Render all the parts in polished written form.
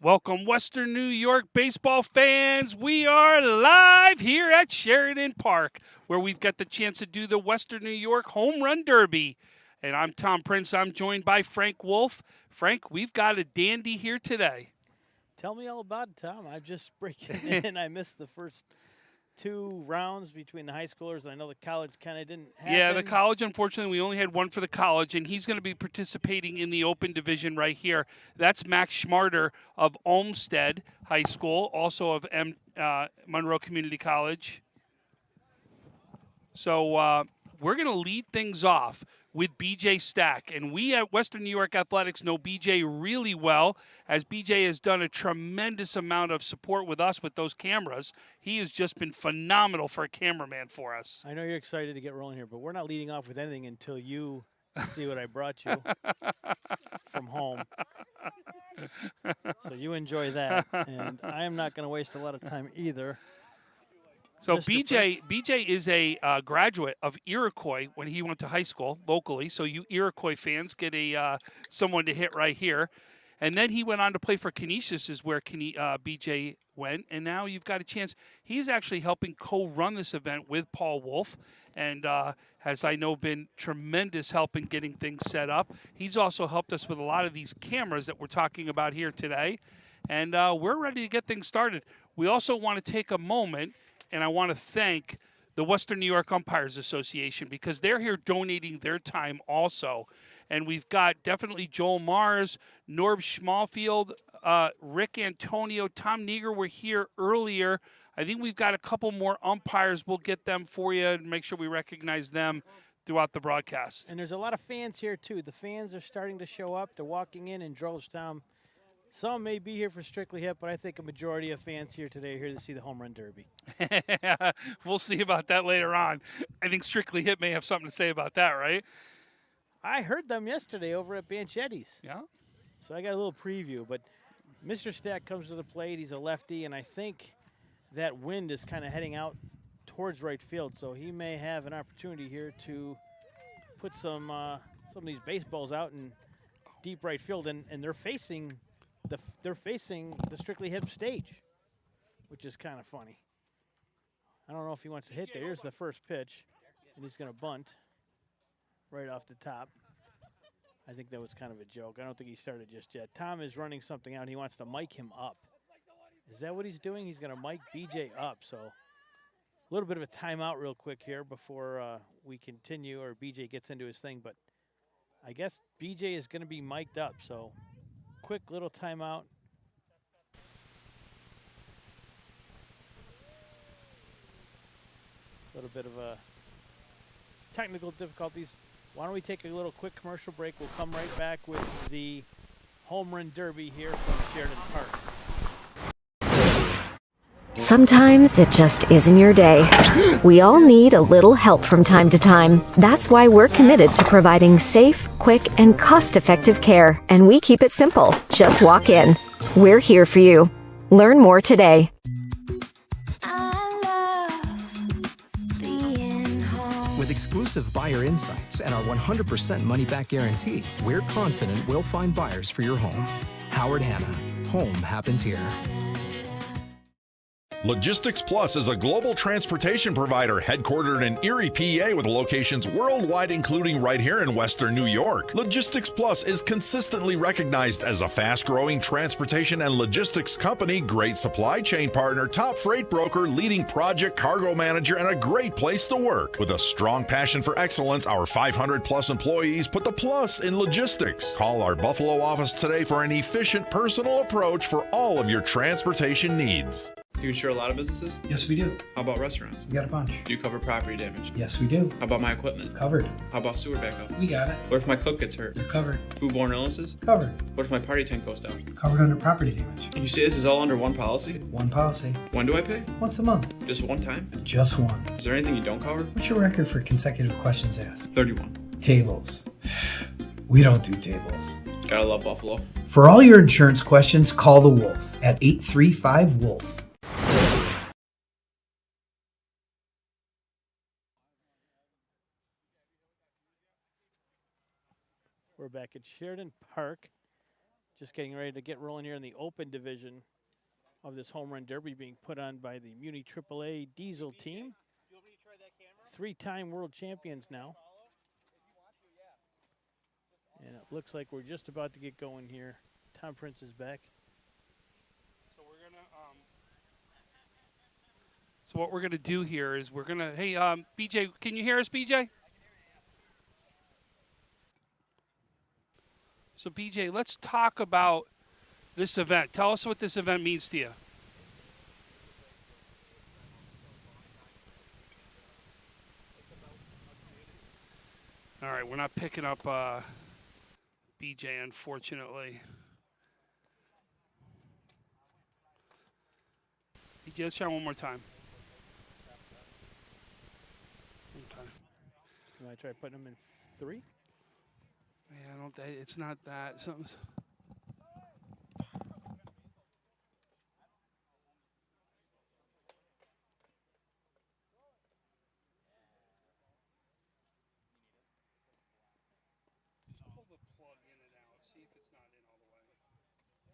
Welcome, Western New York baseball fans. We are live here at Sheridan Park, where we've got the chance to do the Western New York Home Run Derby. And I'm Tom Prince. I'm joined by Frank Wolf. Frank, we've got a dandy here today. Tell me all about it, Tom. I'm just breaking in. I missed the first two rounds between the high schoolers, and I know the college kind of didn't happen. Yeah, the college, unfortunately, we only had one for the college, and he's going to be participating in the open division right here. That's Max Schmarter of Olmsted High School, also of Monroe Community College. So we're going to lead things off with BJ Stack. And we at Western New York Athletics know BJ really well, as BJ has done a tremendous amount of support with us with those cameras. He has just been phenomenal for a cameraman for us. I know you're excited to get rolling here, but we're not leading off with anything until you see what I brought you from home. So you enjoy that. And I am not going to waste a lot of time either. So BJ is a graduate of Iroquois when he went to high school locally. So you Iroquois fans get someone to hit right here. And then he went on to play for Canisius, is where BJ went. And now you've got a chance. He's actually helping co-run this event with Paul Wolf, and has, I know, been tremendous help in getting things set up. He's also helped us with a lot of these cameras that we're talking about here today. And we're ready to get things started. We also want to take a moment, and I want to thank the Western New York Umpires Association, because they're here donating their time also. And we've got definitely Joel Mars, Norb Schmalfield, Rick Antonio, Tom Neger were here earlier. I think we've got a couple more umpires. We'll get them for you and make sure we recognize them throughout the broadcast. And there's a lot of fans here, too. The fans are starting to show up. They're walking in droves, Tom. Some may be here for Strictly Hip, but I think a majority of fans here today are here to see the Home Run Derby. We'll see about that later on. I think Strictly Hip may have something to say about that, right? I heard them yesterday over at Banchetti's. Yeah. So I got a little preview, but Mr. Stack comes to the plate. He's a lefty, and I think that wind is kind of heading out towards right field, so he may have an opportunity here to put some of these baseballs out in deep right field, and they're facing the Strictly Hip stage, which is kind of funny. I don't know if he wants to hit there. Here's the first pitch, and he's going to bunt right off the top. I think that was kind of a joke. I don't think he started just yet. Tom is running something out. He wants to mic him up. Is that what he's doing? He's going to mic BJ up. So a little bit of a timeout real quick here before we continue, or BJ gets into his thing. But I guess BJ is going to be mic'd up. So quick little timeout. A little bit of a technical difficulties. Why don't we take a little quick commercial break? We'll come right back with the Home Run Derby here from Sheridan Park. Sometimes it just isn't your day. We all need a little help from time to time. That's why we're committed to providing safe, quick, and cost-effective care. And we keep it simple. Just walk in. We're here for you. Learn more today. With exclusive buyer insights and our 100% money-back guarantee, we're confident we'll find buyers for your home. Howard Hanna. Home happens here. Logistics Plus is a global transportation provider headquartered in Erie, PA, with locations worldwide, including right here in Western New York. Logistics Plus is consistently recognized as a fast-growing transportation and logistics company, great supply chain partner, top freight broker, leading project cargo manager, and a great place to work. With a strong passion for excellence, our 500-plus employees put the plus in logistics. Call our Buffalo office today for an efficient, personal approach for all of your transportation needs. Do you insure a lot of businesses? Yes, we do. How about restaurants? We got a bunch. Do you cover property damage? Yes, we do. How about my equipment? Covered. How about sewer backup? We got it. What if my cook gets hurt? They're covered. Foodborne illnesses? Covered. What if my party tent goes down? Covered under property damage. And you say this is all under one policy? One policy. When do I pay? Once a month. Just one time? Just one. Is there anything you don't cover? What's your record for consecutive questions asked? 31. Tables. We don't do tables. Gotta love Buffalo. For all your insurance questions, call the Wolf at 835-WOLF. We're back at Sheridan Park. just getting ready to get rolling here in the open division of this home run derby being put on by the Muni AAA Diesel team. 3-time world champions now. And it looks like we're just about to get going here. Tom Prince is back. So we're gonna. So what we're gonna do here is we're gonna. Hey, BJ, can you hear us, BJ? So BJ, let's talk about this event. Tell us what this event means to you. All right, we're not picking up BJ, unfortunately. BJ, let's try one more time. Okay. You want to try putting him in 3? Yeah, I don't. It's not that. Something's. Just pull the plug in and out. See if it's not in all the way. Should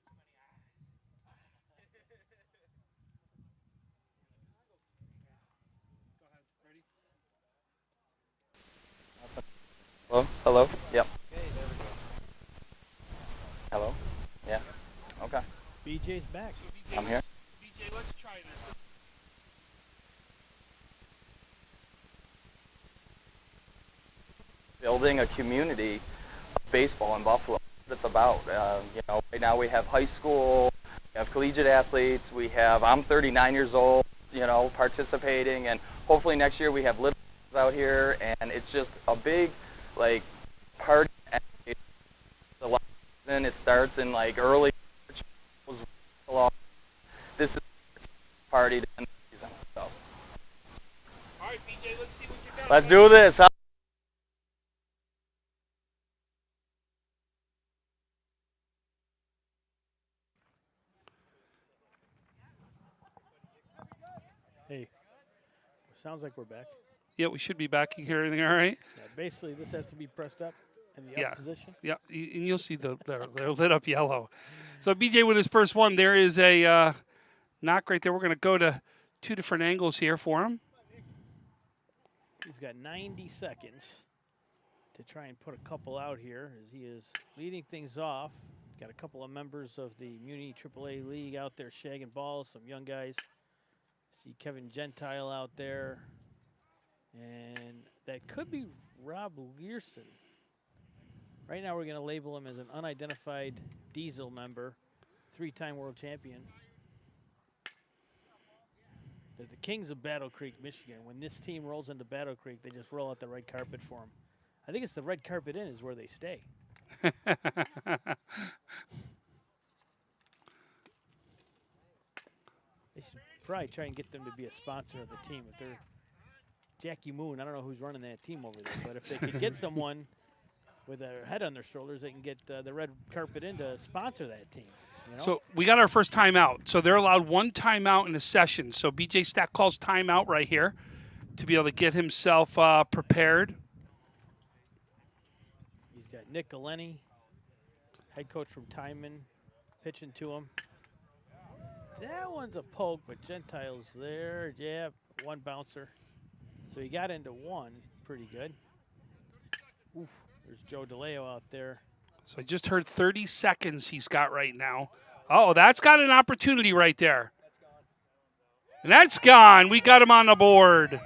be all volume maxed out. Go ahead. Ready? Hello? Hello? Yep. Okay, there we go. Hello? Yeah. Okay. BJ's back. So BJ, I'm here. BJ, let's try this. Building a community of baseball in Buffalo. That's what it's about. You know, right now we have high school, we have collegiate athletes, I'm 39 years old, you know, participating, and hopefully next year we have little out here, and it's just a big, like, party. Then it starts in like early. This is a party to end the season. So. All right, BJ, let's see what you got. Let's do this. Huh? Hey, sounds like we're back. Yeah, we should be back. You hear anything all right? Yeah, basically, this has to be pressed up in the Yeah. up position. Yeah, and you'll see they're lit up yellow. So BJ with his first one, there is a knock right there. We're going to go to 2 different angles here for him. He's got 90 seconds to try and put a couple out here as he is leading things off. Got a couple of members of the Muni AAA League out there shagging balls, some young guys. See Kevin Gentile out there. And that could be Rob Learson. Right now we're going to label him as an unidentified Diesel member, 3-time world champion. They're the Kings of Battle Creek, Michigan. When this team rolls into Battle Creek, they just roll out the red carpet for them. I think it's the red carpet inn is where they stay. They should probably try and get them to be a sponsor of the team. If they're Jackie Moon, I don't know who's running that team over there, but if they could get someone with their head on their shoulders, they can get the red carpet in to sponsor that team. You know? So we got our first timeout. So they're allowed 1 timeout in a session. So BJ Stack calls timeout right here to be able to get himself prepared. He's got Nick Galeni, head coach from Timon, pitching to him. That one's a poke, but Gentile's there. Yeah, 1 bouncer. So he got into 1 pretty good. Oof, there's Joe DeLeo out there. So I just heard 30 seconds he's got right now. Oh, that's got an opportunity right there. And that's gone. We got him on the board.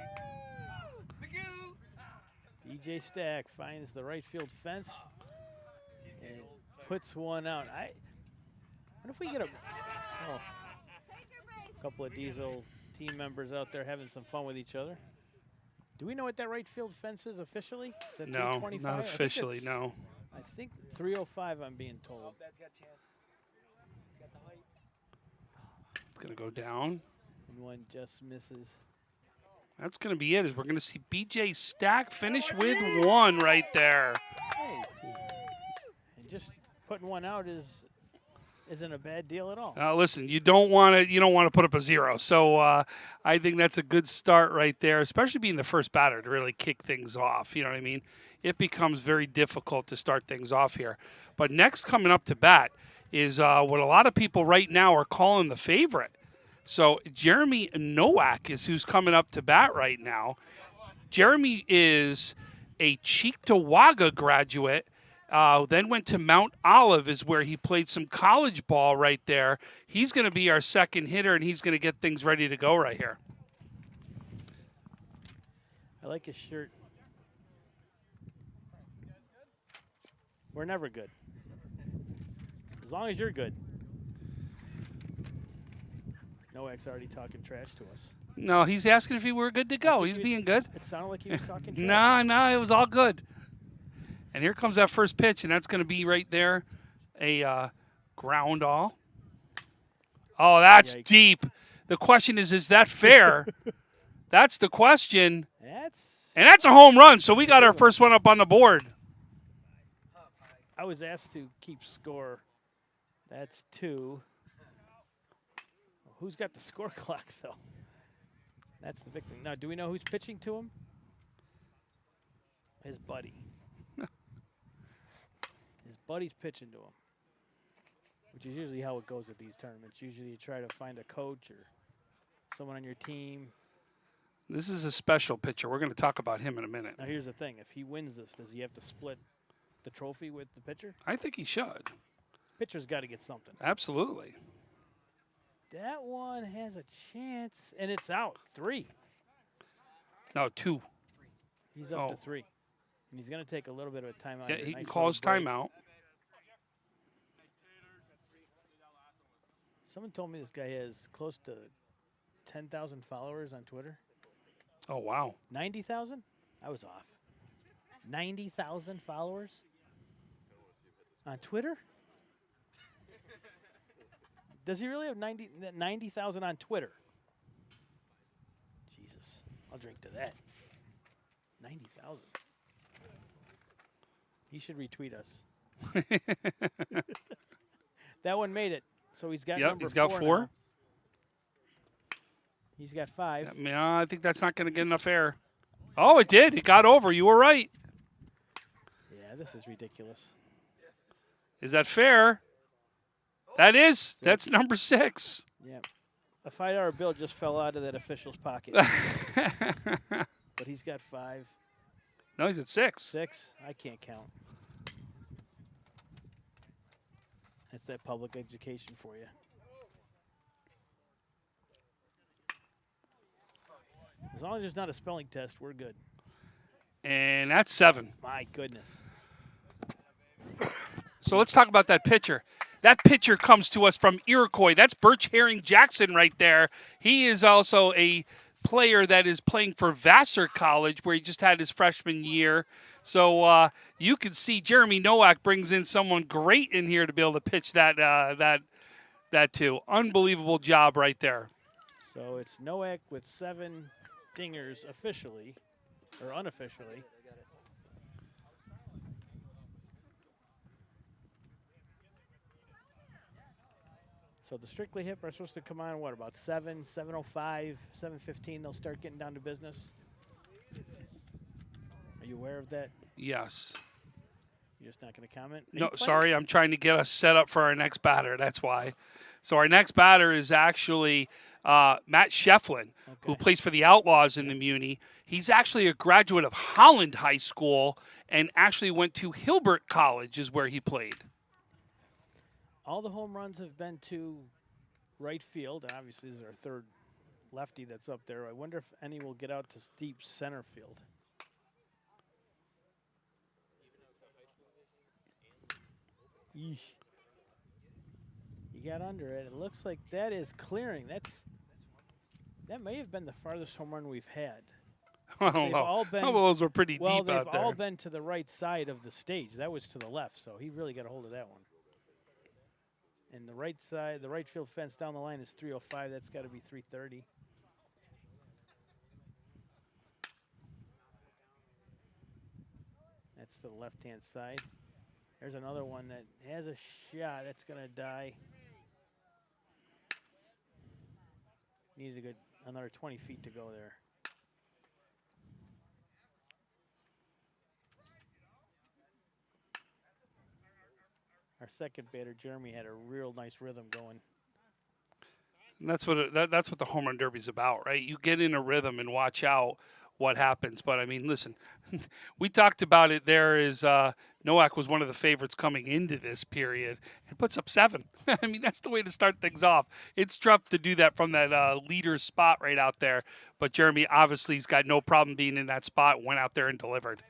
BJ Stack finds the right field fence and puts 1 out. I wonder if we get a couple of Diesel team members out there having some fun with each other. Do we know what that right field fence is officially? Is that No, 325? not officially, no. I think 305, I'm being told. That's got a chance. It's got the height. It's going to go down. And 1 just misses. That's going to be it. Is we're going to see BJ Stack finish with 1 right there. Hey. And just put putting one out isn't a bad deal at all. Listen, you don't want to put up a 0. So I think that's a good start right there, especially being the first batter to really kick things off. You know what I mean? It becomes very difficult to start things off here. But next coming up to bat is what a lot of people right now are calling the favorite. So Jeremy Nowak is who's coming up to bat right now. Jeremy is a Cheektowaga graduate. Then went to Mount Olive is where he played some college ball right there. He's going to be our second hitter, and he's going to get things ready to go right here. I like his shirt. We're never good. As long as you're good. Nowak's already talking trash to us. No, he's asking if we were good to go. He's being good. It sounded like he was talking trash. No, it was all good. And here comes that first pitch, and that's going to be right there, a ground ball. Oh, that's Yikes. deep. The question is that fair? That's the question. And that's a home run, so we got our first one up on the board. I was asked to keep score. That's 2. Who's got the score clock, though? That's the big thing. Now, do we know who's pitching to him? His buddy. His buddy's pitching to him, which is usually how it goes at these tournaments. Usually you try to find a coach or someone on your team. This is a special pitcher. We're going to talk about him in a minute. Now, here's the thing. If he wins this, does he have to split the trophy with the pitcher? I think he should. Pitcher's got to get something. Absolutely. That one has a chance, and it's out. 3. No, 2. He's up to 3. And he's going to take a little bit of a timeout. Yeah, here. he Nice can call his little break. timeout. Someone told me this guy has close to 10,000 followers on Twitter. Oh, wow. 90,000? I was off. 90,000 followers on Twitter? Does he really have 90,000 on Twitter? Jesus. I'll drink to that. 90,000. He should retweet us. That one made it. So he's got number 4. He's got 4. Now. He's got 5. I think that's not going to get enough air. Oh, it did. It got over. You were right. Yeah, this is ridiculous. Is that fair? That is. That's number 6. Yeah. A $5 bill just fell out of that official's pocket. But he's got 5. No, he's at 6. 6? I can't count. That's that public education for you. As long as there's not a spelling test, we're good. And that's 7. My goodness. So let's talk about that pitcher. That pitcher comes to us from Iroquois. That's Birch Herring Jackson right there. He is also a player that is playing for Vassar College, where he just had his freshman year. So you can see Jeremy Nowak brings in someone great in here to be able to pitch that too. Unbelievable job right there. So it's Nowak with 7 dingers officially, or unofficially. So the Strictly Hip are supposed to come on, what, about 7, 7:05, 7:15, they'll start getting down to business? Are you aware of that? Yes. You're just not going to comment? No, sorry, I'm trying to get us set up for our next batter. That's why. So our next batter is actually Matt Shefflin, who plays for the Outlaws in the Muni. He's actually a graduate of Holland High School and actually went to Hilbert College is where he played. All the home runs have been to right field. Obviously, this is our third lefty that's up there. I wonder if any will get out to deep center field. Yeesh. You got under it. It looks like that is clearing. That may have been the farthest home run we've had. I don't know. Some of those were pretty deep out there. Well, they've all been to the right side of the stage. That was to the left, so he really got a hold of that one. And the right side, the right field fence down the line is 305. That's got to be 330. That's to the left-hand side. There's another one that has a shot. That's going to die. Needed a good another 20 feet to go there. Our second batter, Jeremy, had a real nice rhythm going. And that's what that's what the home run derby is about, right? You get in a rhythm and watch out what happens. But I mean, listen, we talked about it. There is Nowak was one of the favorites coming into this period and puts up 7. I mean, that's the way to start things off. It's tough to do that from that leader spot right out there. But Jeremy obviously has got no problem being in that spot. Went out there and delivered.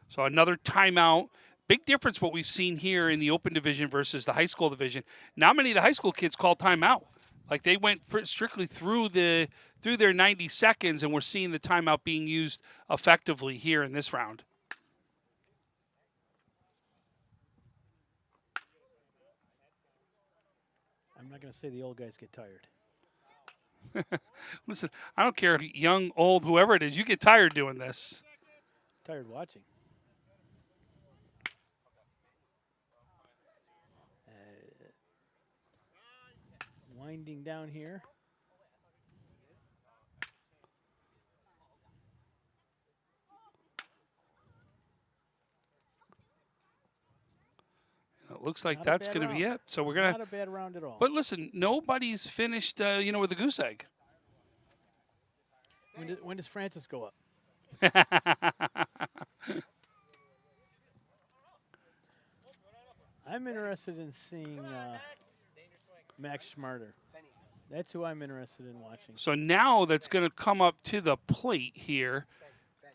So another timeout. Big difference what we've seen here in the open division versus the high school division. Not many of the high school kids called timeout. Like they went strictly through their 90 seconds, and we're seeing the timeout being used effectively here in this round. I'm not going to say the old guys get tired. Listen, I don't care, young, old, whoever it is, you get tired doing this. Tired watching. Winding down here. It looks like Not a that's bad going to be round. it. So we're going Not a bad round at all. But listen, nobody's finished, with a goose egg. When does Francis go up? I'm interested in seeing Max Schmarter. That's who I'm interested in watching. So now that's going to come up to the plate here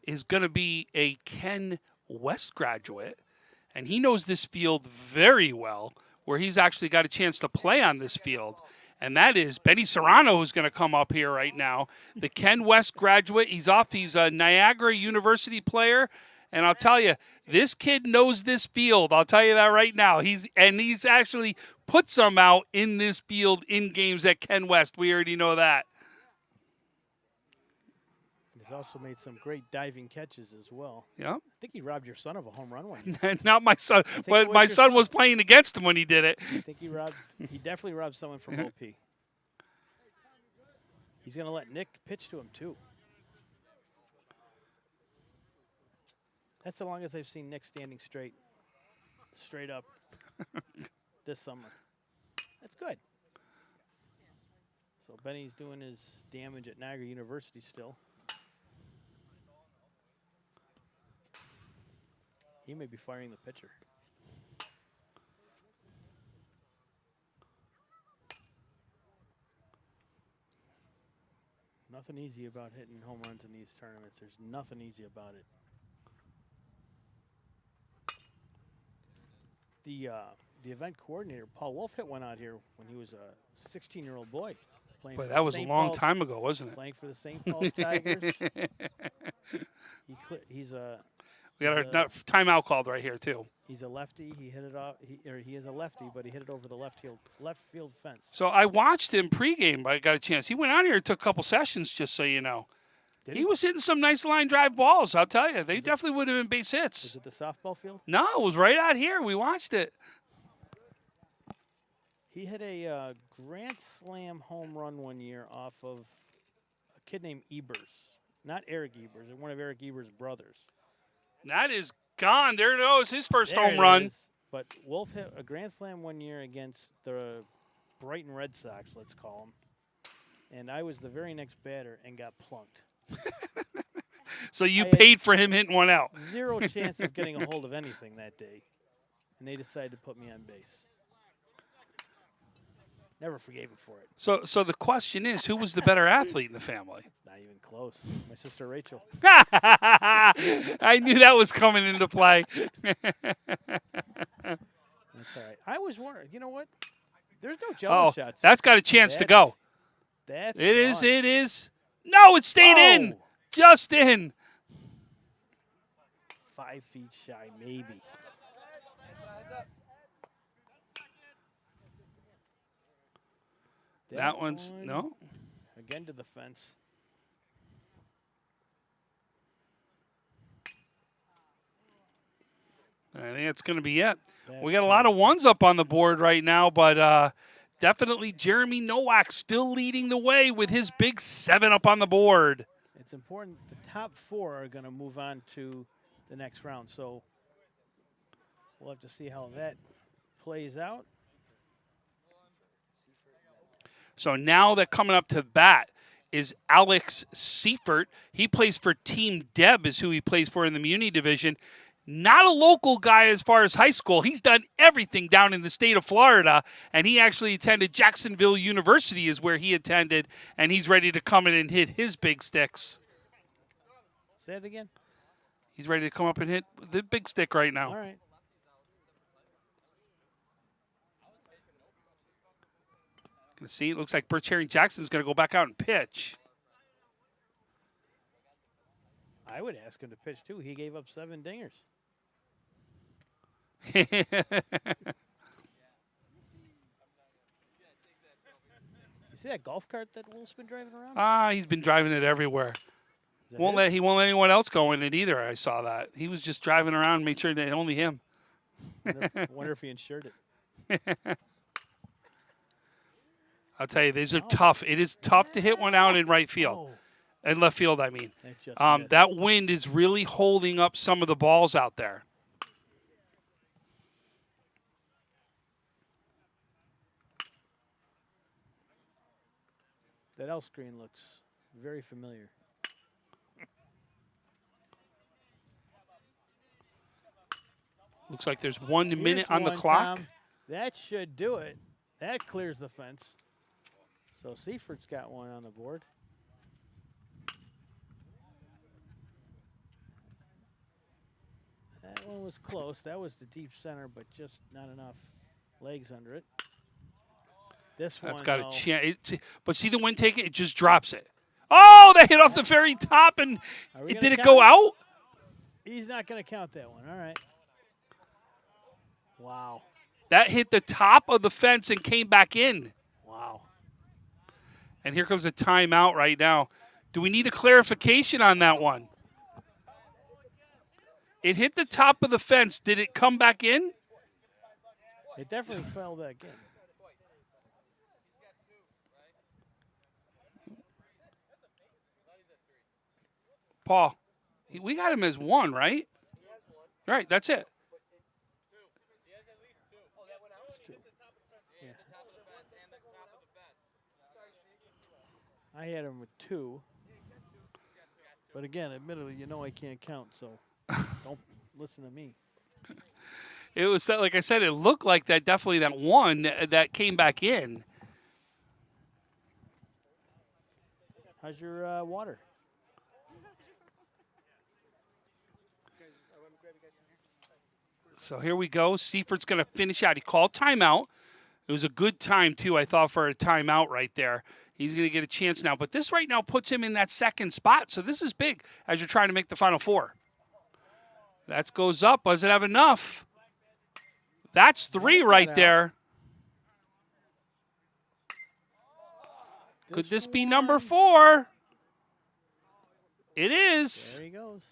is going to be a Ken West graduate. And he knows this field very well, where he's actually got a chance to play on this field. And that is Benny Serrano, who's going to come up here right now. The Ken West graduate. He's a Niagara University player. And I'll tell you, this kid knows this field. I'll tell you that right now. He's actually put some out in this field in games at Ken West. We already know that. He's also made some great diving catches as well. Yeah. I think he robbed your son of a home run one year. Not my son, but my son was playing against him when he did it. I think he definitely robbed someone from OP. He's going to let Nick pitch to him too. That's the longest I've seen Nick standing straight up this summer. That's good. So Benny's doing his damage at Niagara University still. He may be firing the pitcher. Nothing easy about hitting home runs in these tournaments. There's nothing easy about it. The event coordinator, Paul Wolf, hit one out here when he was a 16-year-old boy. Playing Boy, for that the was a St. long Paul's- time ago, wasn't it? Playing for the St. Paul's Tigers. He's a We got our timeout called right here, too. he's a lefty. He hit it off. He is a lefty, but he hit it over the left field fence. So I watched him pregame. I got a chance. He went out here and took a couple sessions, just so you know. Did He was hitting some nice line drive balls, I'll tell you. They definitely would have been base Is hits. it the softball field? No, it was right out here. We watched it. He hit a Grand Slam home run one year off of a kid named Ebers. Not Eric Ebers, one of Eric Ebers' brothers. That is gone. There it goes. His first There home it run. is. But Wolf hit a Grand Slam one year against the Brighton Red Sox, let's call them. And I was the very next batter and got plunked. So you I had- paid for him hitting one out. Zero chance of getting a hold of anything that day. And they decided to put me on base. Never forgave him for it. So the question is, who was the better athlete in the family? Not even close. My sister Rachel. I knew that was coming into play. That's all right. I was wondering, you know what? There's no jello shots. That's got a chance to go. That's It is. gone. It is. No, it stayed in. Oh. Just in. 5 feet shy, maybe. That one's one, no. Again to the fence. I think that's going to be it. That's We got a lot of ones up on the board right now, but definitely Jeremy Nowak still leading the way with his big 7 up on the board. It's important. The top 4 are going to move on to the next round. So we'll have to see how that plays out. So now that coming up to bat is Alex Seifert. He plays for Team Deb is who he plays for in the Muni division. Not a local guy as far as high school. He's done everything down in the state of Florida, and he actually attended Jacksonville University is where he attended, and he's ready to come in and hit his big sticks. Say it again. He's ready to come up and hit the big stick right now. All right. See, it looks like Birch Herring Jackson's going to go back out and pitch. I would ask him to pitch, too. He gave up 7 dingers. You see that golf cart that Wolf's been driving around? He's been driving it everywhere. He won't let anyone else go in it either. I saw that. He was just driving around and made sure that only him. Wonder if he insured it. I'll tell you, these are tough. It is tough to hit one out in right field. And left field, I mean. That wind is really holding up some of the balls out there. That L screen looks very familiar. Looks like there's 1 minute on the clock. Tom. That should do it. That clears the fence. So Seifert's got one on the board. That one was close. That was the deep center, but just not enough legs under it. This one, that's got a chance. But see the wind take it? It just drops it. Oh, they hit off the very top, and did it go out? He's not going to count that one. All right. Wow. That hit the top of the fence and came back in. Wow. And here comes a timeout right now. Do we need a clarification on that one? It hit the top of the fence. Did it come back in? It definitely fell back in. Paul, we got him as 1, right? Right, that's it. I had him with 2. But again, admittedly, you know I can't count, so don't listen to me. It was that, like I said, it looked like that definitely that 1 that came back in. How's your water? So here we go. Seifert's going to finish out. He called timeout. It was a good time, too, I thought, for a timeout right there. He's going to get a chance now. But this right now puts him in that 2nd spot. So this is big as you're trying to make the Final 4. That goes up. Does it have enough? That's 3 right there. Could this be number 4? It is. There he goes.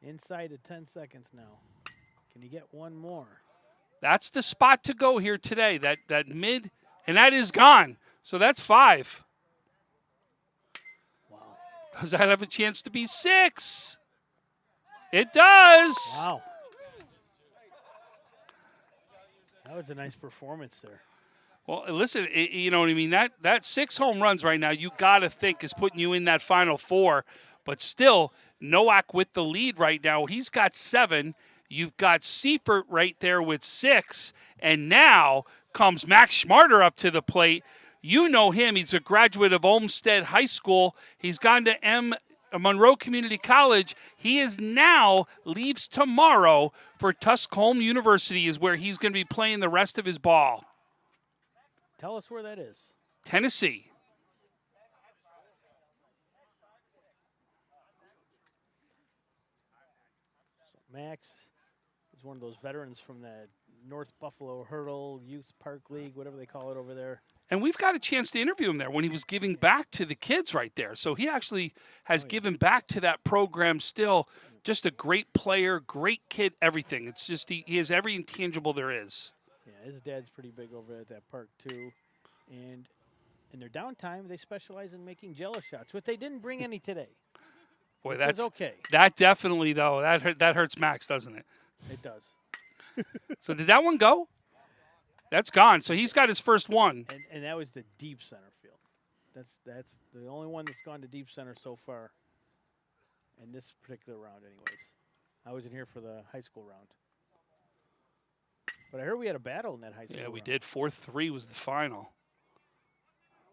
Inside of 10 seconds now. Can you get one more? That's the spot to go here today. That mid, and that is gone. So that's 5. Wow. Does that have a chance to be 6? It does. Wow. That was a nice performance there. Well, listen, you know what I mean? That 6 home runs right now, you got to think is putting you in that Final 4. But still, Nowak with the lead right now. He's got 7. You've got Seifert right there with 6. And now comes Max Schmarter up to the plate. You know him. He's a graduate of Olmsted High School. He's gone to Monroe Community College. He is now leaves tomorrow for Tusculum University is where he's going to be playing the rest of his ball. Tell us where that is. Tennessee. So Max is one of those veterans from the North Buffalo Hurdle Youth Park League, whatever they call it over there. And we've got a chance to interview him there when he was giving back to the kids right there. So he actually has given back to that program still Just a great player, great kid, everything. It's just he has every intangible there is. Yeah, his dad's pretty big over at that park too, and in their downtime they specialize in making Jello shots, which they didn't bring any today. Boy, which that's is okay. That definitely though that hurts Max, doesn't it? It does. So did that one go? That's gone. So he's got his first one. And that was the deep center field. That's the only one that's gone to deep center so far in this particular round anyways. I wasn't here for the high school round. But I heard we had a battle in that high school round. Yeah, we did. 4-3 was the final.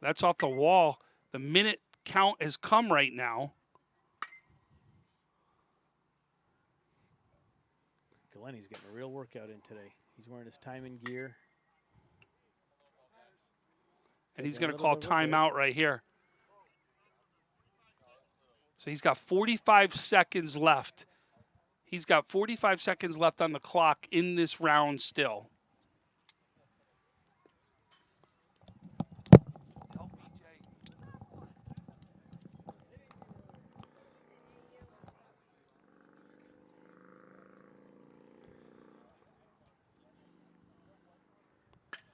That's off the wall. The minute count has come right now. Glenny's getting a real workout in today. He's wearing his timing gear. And he's going to call timeout right here. So he's got 45 seconds left. He's got 45 seconds left on the clock in this round still.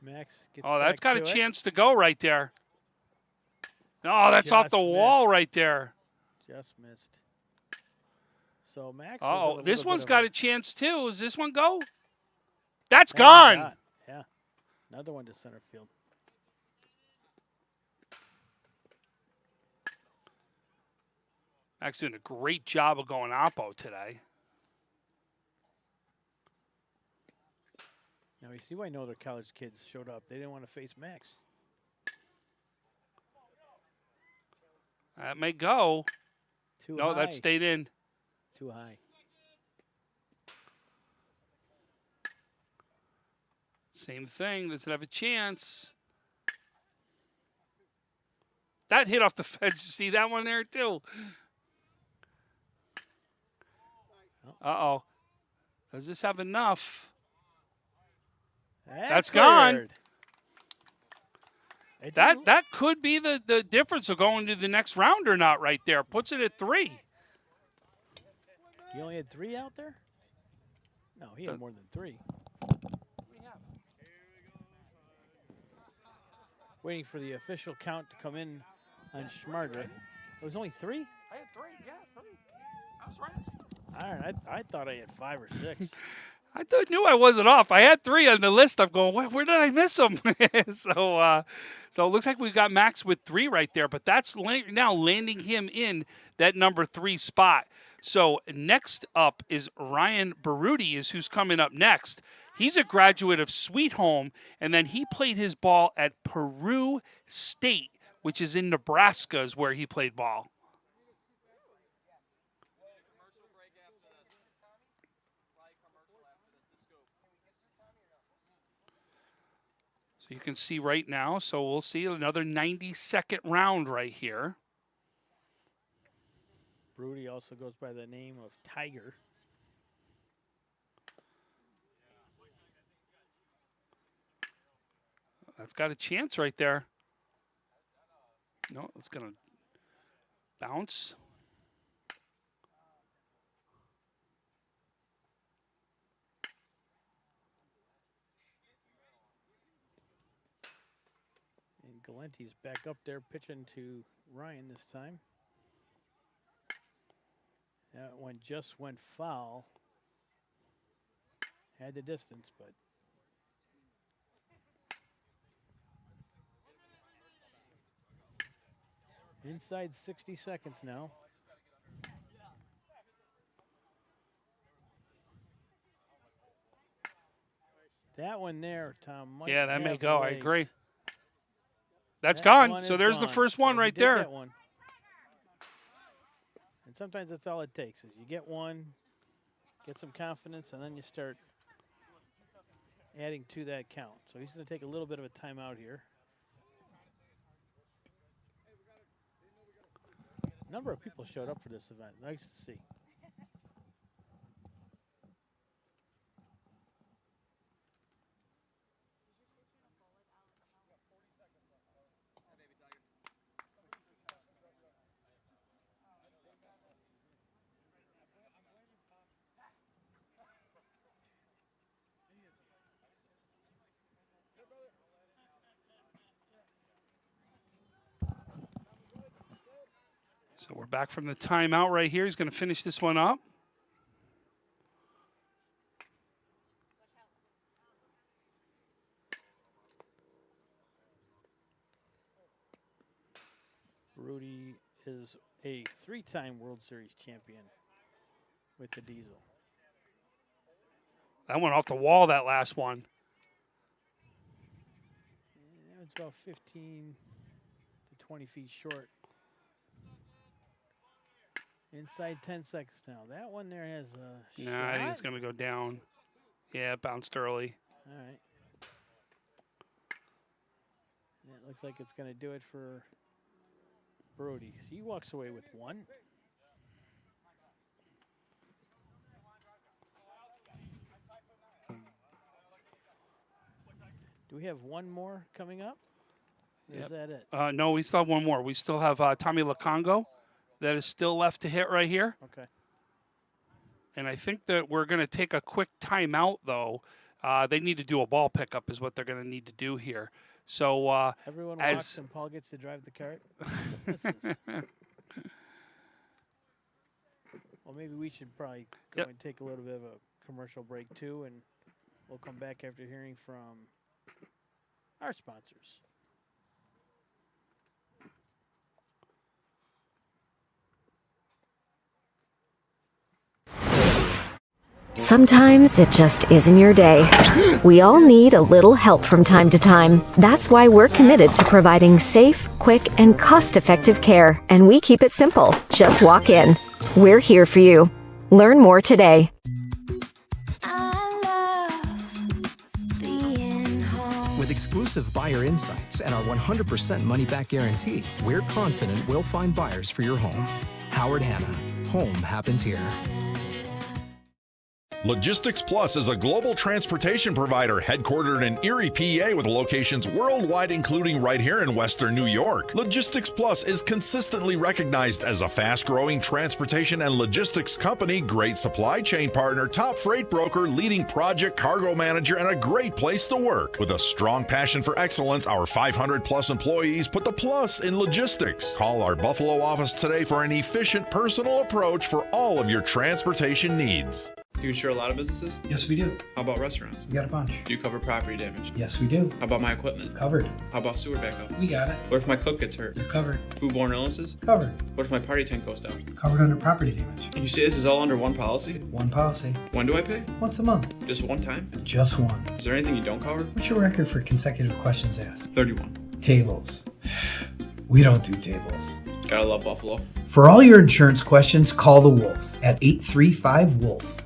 Max gets That's got a to it. chance to go right there. Oh, that's off Just the wall missed. right there. Just missed. So Max. Oh, this one's got a chance too. Does this one go? That That's one's gone. gone. Yeah, another one to center field. Max doing a great job of going oppo today. Now you see why no other college kids showed up. They didn't want to face Max. That may go. Too No, high. that stayed in. Too high. Same thing. Does it have a chance? That hit off the fence. You see that one there too? Uh-oh. Does this have enough? That's gone. That could be the difference of going to the next round or not right there. Puts it at 3. You only had 3 out there? No, he had more than 3. Waiting for the official count to come in on Schmarder. It was only 3? I had 3. Yeah, 3. I was right. All right, I thought I had 5 or 6. I knew I wasn't off. I had 3 on the list. I'm going, where did I miss them? So it looks like we got Max with 3 right there, but that's now landing him in that number 3 spot. So next up is Ryan Baroody is who's coming up next. He's a graduate of Sweet Home, and then he played his ball at Peru State, which is in Nebraska is where he played ball. So you can see right now, so we'll see another 90-second round right here. Baroody also goes by the name of Tiger. That's got a chance right there. No, it's going to bounce. And Galenti's back up there pitching to Ryan this time. That one just went foul. Had the distance, but inside 60 seconds now. That one there, Tom. Might Yeah, that may have go. I legs. agree. That's That gone. one So is there's the gone. first So one he right did there. get one. And sometimes that's all it takes is you get one, get some confidence, and then you start adding to that count. So he's going to take a little bit of a timeout here. A number of people showed up for this event. Nice to see. So we're back from the timeout right here. He's going to finish this one up. Baroody is a 3-time World Series champion with the Diesel. That went off the wall, that last one. Yeah, that was about 15 to 20 feet short. Inside 10 seconds now. That one there has a Nah, shot. I think it's going to go down. Yeah, it bounced early. All right. That looks like it's going to do it for Baroody. He walks away with one. Do we have one more coming up? Or is that it? No, we still have one more. We still have Tommy Lacongo that is still left to hit right here. Okay. And I think that we're going to take a quick timeout, though. They need to do a ball pickup is what they're going to need to do here. So Everyone walks and Paul gets to drive the cart. Well, maybe we should probably go and take a little bit of a commercial break, too, and we'll come back after hearing from our sponsors. Sometimes it just isn't your day. We all need a little help from time to time. That's why we're committed to providing safe, quick, and cost-effective care. And we keep it simple. Just walk in. We're here for you. Learn more today. With exclusive buyer insights and our 100% money-back guarantee, we're confident we'll find buyers for your home. Howard Hanna. Home happens here. Logistics Plus is a global transportation provider headquartered in Erie, PA with locations worldwide, including right here in Western New York. Logistics Plus is consistently recognized as a fast-growing transportation and logistics company, great supply chain partner, top freight broker, leading project cargo manager, and a great place to work. With a strong passion for excellence, our 500-plus employees put the plus in logistics. Call our Buffalo office today for an efficient, personal approach for all of your transportation needs. Do you insure a lot of businesses? Yes, we do. How about restaurants? We got a bunch. Do you cover property damage? Yes, we do. How about my equipment? Covered. How about sewer backup? We got it. What if my cook gets hurt? You're covered. Foodborne illnesses? Covered. What if my party tent goes down? Covered under property damage. And you say this is all under one policy? One policy. When do I pay? Once a month. Just one time? Just one. Is there anything you don't cover? What's your record for consecutive questions asked? 31. Tables. We don't do tables. Gotta love Buffalo. For all your insurance questions, call the Wolf at 835-WOLF.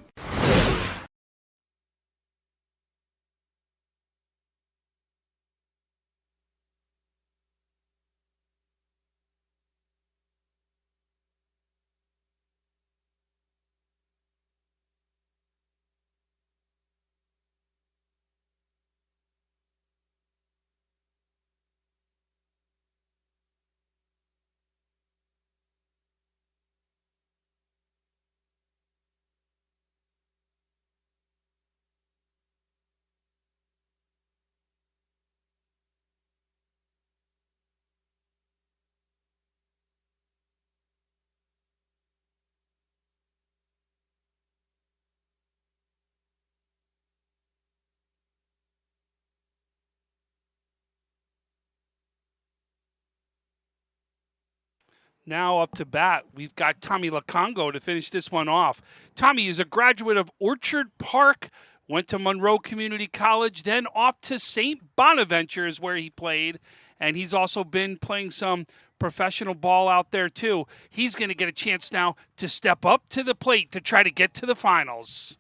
Now up to bat, we've got Tommy Lacongo to finish this one off. Tommy is a graduate of Orchard Park, went to Monroe Community College, then off to St. Bonaventure is where he played, and he's also been playing some professional ball out there too. He's going to get a chance now to step up to the plate to try to get to the finals.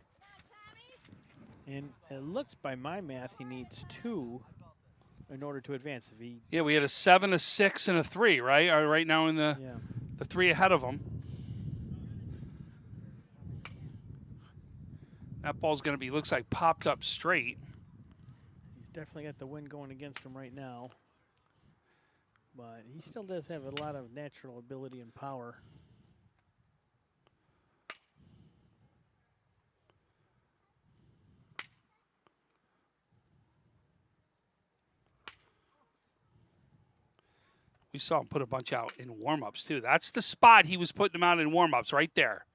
And it looks, by my math, he needs 2 in order to advance. If he We had a 7, a 6, and a 3, right? Right now in the 3 ahead of him. That ball's going to be, looks like, popped up straight. He's definitely got the wind going against him right now. But he still does have a lot of natural ability and power. We saw him put a bunch out in warm-ups, too. That's the spot he was putting them out in warm-ups, right there.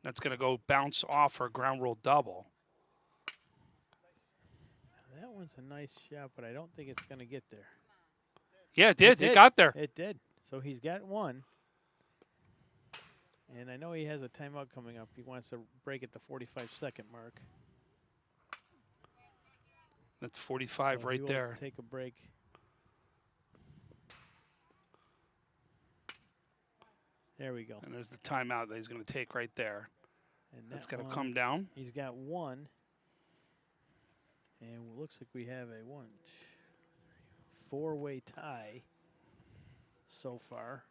That's going to go bounce off for a ground rule double. That one's a nice shot, but I don't think it's going to get there. Yeah, it did. It got there. It did. So he's got one. And I know he has a timeout coming up. He wants to break at the 45-second mark. That's 45 So right he will there. Take a break. There we go. And there's the timeout that he's going to take right there. And That's that going to one, come down. He's got one. And it looks like we have a four-way tie so far,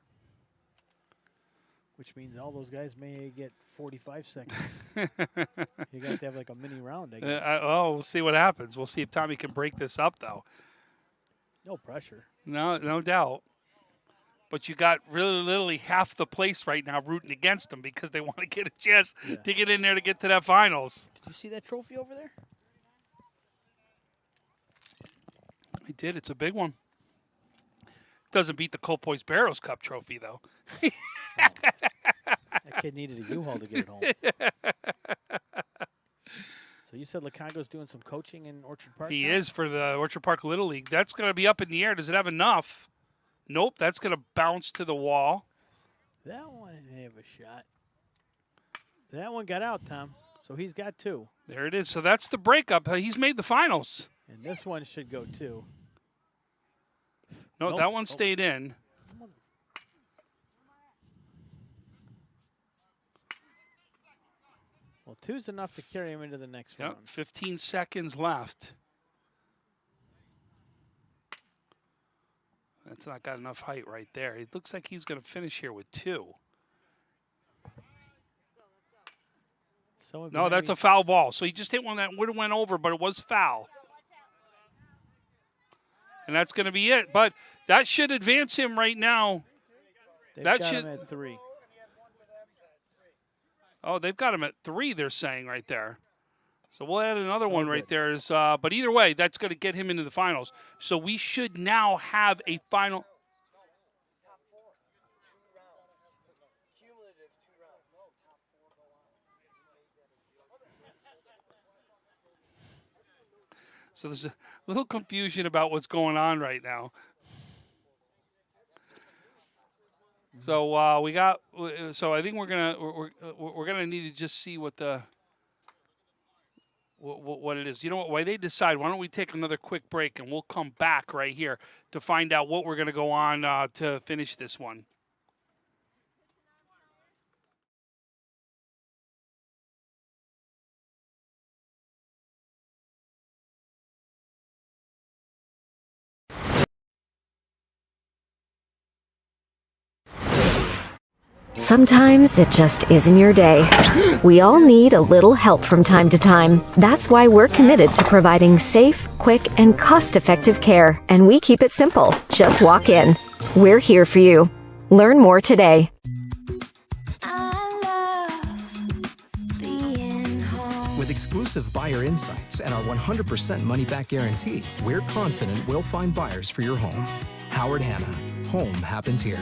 which means all those guys may get 45 seconds. You got to have like a mini round, I guess. We'll see what happens. We'll see if Tommy can break this up, though. No pressure. No doubt. But you got really literally half the place right now rooting against them because they want to get a chance to get in there to get to that finals. Did you see that trophy over there? I did. It's a big one. Doesn't beat the Colpoys Barrows Cup trophy, though. That kid needed a U-Haul to get it home. So you said Lacongo's doing some coaching in Orchard Park? He now? is for the Orchard Park Little League. That's going to be up in the air. Does it have enough? Nope. That's going to bounce to the wall. That one may have a shot. That one got out, Tom. So he's got two. There it is. So that's the breakup. He's made the finals. And this one should go too. No, Nope. that one stayed in. Well, two's enough to carry him into the next Yep, round. 15 seconds left. That's not got enough height right there. It looks like he's going to finish here with two. No, that's a foul ball. So he just hit one that would have went over, but it was foul. And that's going to be it. But that should advance him right now. They've that got should. him at 3. Oh, they've got him at 3, they're saying right there. So we'll add another one right there. But either way, that's going to get him into the finals. So we should now have a final. So there's a little confusion about what's going on right now. So we got. So I think we're gonna need to just see what the what it is. You know what? While they decide, why don't we take another quick break and we'll come back right here to find out what we're gonna go on to finish this one. Sometimes it just isn't your day. We all need a little help from time to time. That's why we're committed to providing safe, quick, and cost-effective care. And we keep it simple. Just walk in. We're here for you. Learn more today. With exclusive buyer insights and our 100% money-back guarantee, we're confident we'll find buyers for your home. Howard Hanna. Home happens here.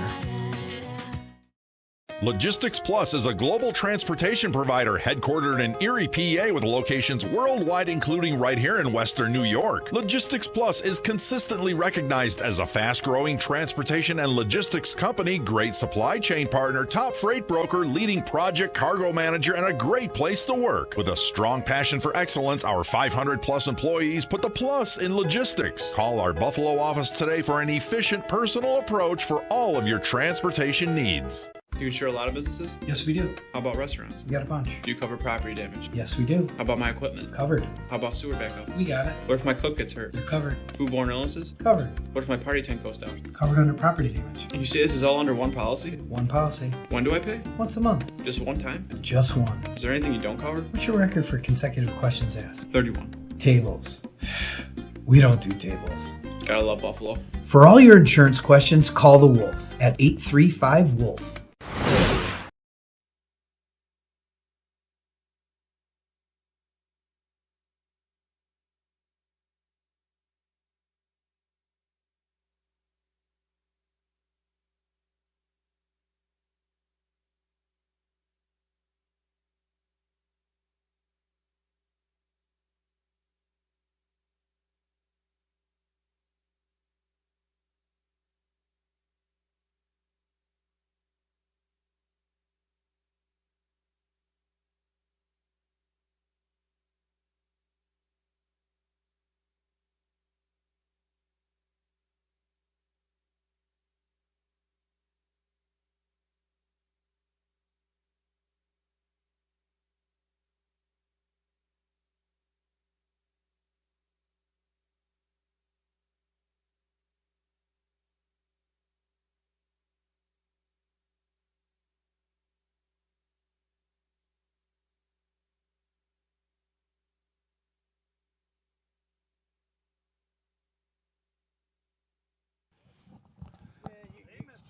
Logistics Plus is a global transportation provider headquartered in Erie, PA with locations worldwide, including right here in Western New York. Logistics Plus is consistently recognized as a fast-growing transportation and logistics company, great supply chain partner, top freight broker, leading project cargo manager, and a great place to work. With a strong passion for excellence, our 500-plus employees put the plus in logistics. Call our Buffalo office today for an efficient, personal approach for all of your transportation needs. Do you insure a lot of businesses? Yes, we do. How about restaurants? We got a bunch. Do you cover property damage? Yes, we do. How about my equipment? Covered. How about sewer backup? We got it. What if my cook gets hurt? You're covered. Foodborne illnesses? Covered. What if my party tent goes down? Covered under property damage. And you say this is all under one policy? One policy. When do I pay? Once a month. Just one time? Just one. Is there anything you don't cover? What's your record for consecutive questions asked? 31. Tables. We don't do tables. Gotta love Buffalo. For all your insurance questions, call the Wolf at 835-WOLF.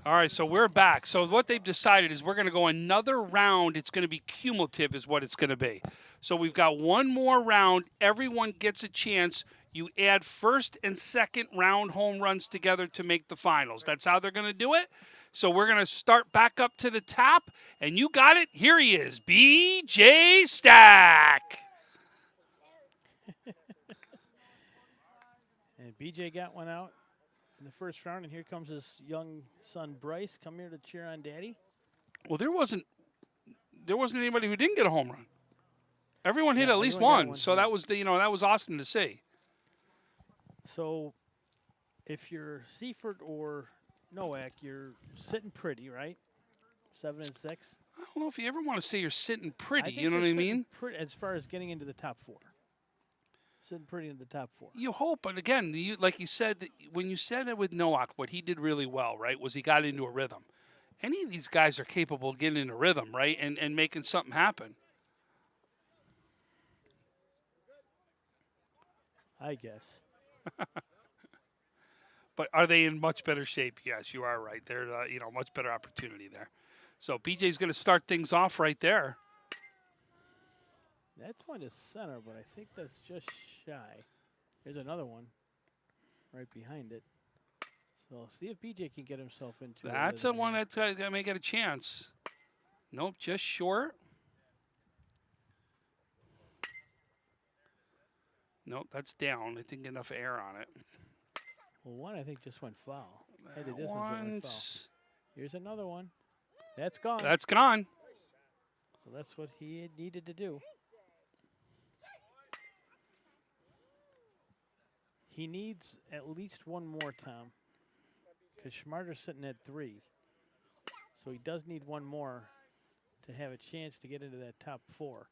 All right, so we're back. So what they've decided is we're going to go another round. It's going to be cumulative is what it's going to be. So we've got one more round. Everyone gets a chance. You add first and second round home runs together to make the finals. That's how they're going to do it. So we're going to start back up to the top. And you got it. Here he is, B.J. Stack. And BJ got one out in the first round, and here comes his young son Bryce. Come here to cheer on Daddy. Well, there wasn't anybody who didn't get a home run. Everyone hit at least everyone got one. So that was that was awesome to see. So if you're Seifert or Nowak, you're sitting pretty, right? 7 and 6. I don't know if you ever want to say you're sitting I pretty. think You know you're what I sitting mean? Pretty, as far as getting into the top 4. Sitting pretty in the top 4. You hope, but again, like you said, when you said it with Nowak, what he did really well, right, was he got into a rhythm. Any of these guys are capable of getting into a rhythm, right, and making something happen. I guess. But are they in much better shape? Yes, you are right. They're much better opportunity there. So BJ's going to start things off right there. That's one to center, but I think that's just shy. There's another one right behind it. So see if BJ can get himself into That's a one that may get a chance. Nope, just short. Nope, that's down. It didn't get enough air on it. Well, one I think just went foul. Hey, the That distance went foul. one's- Here's another one. That's gone. That's gone. So that's what he had needed to do. He needs at least one more, Tom, because Schmarter's sitting at 3. So he does need one more to have a chance to get into that top 4.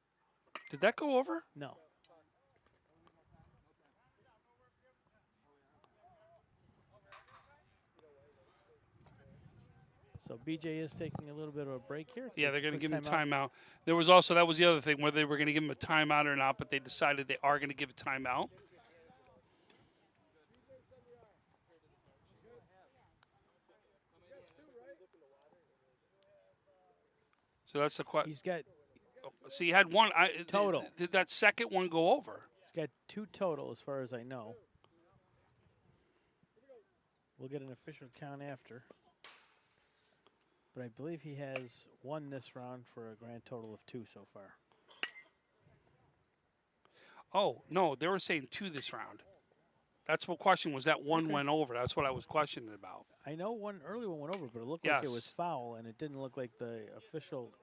Did that go over? No. So BJ is taking a little bit of a break here. Yeah, they're going to Quick give him a timeout. timeout. There was also, that was the other thing, whether they were going to give him a timeout or not, but they decided they are going to give a timeout. So that's the question. He's got So you had one. Total. Did that second one go over? He's got 2 total as far as I know. We'll get an official count after. But I believe he has 1 this round for a grand total of 2 so far. Oh, no, they were saying 2 this round. That's what question was. That one went over. That's what I was questioning about. I know one early one went over, but it looked like it was Yes. foul, and it didn't look like the official.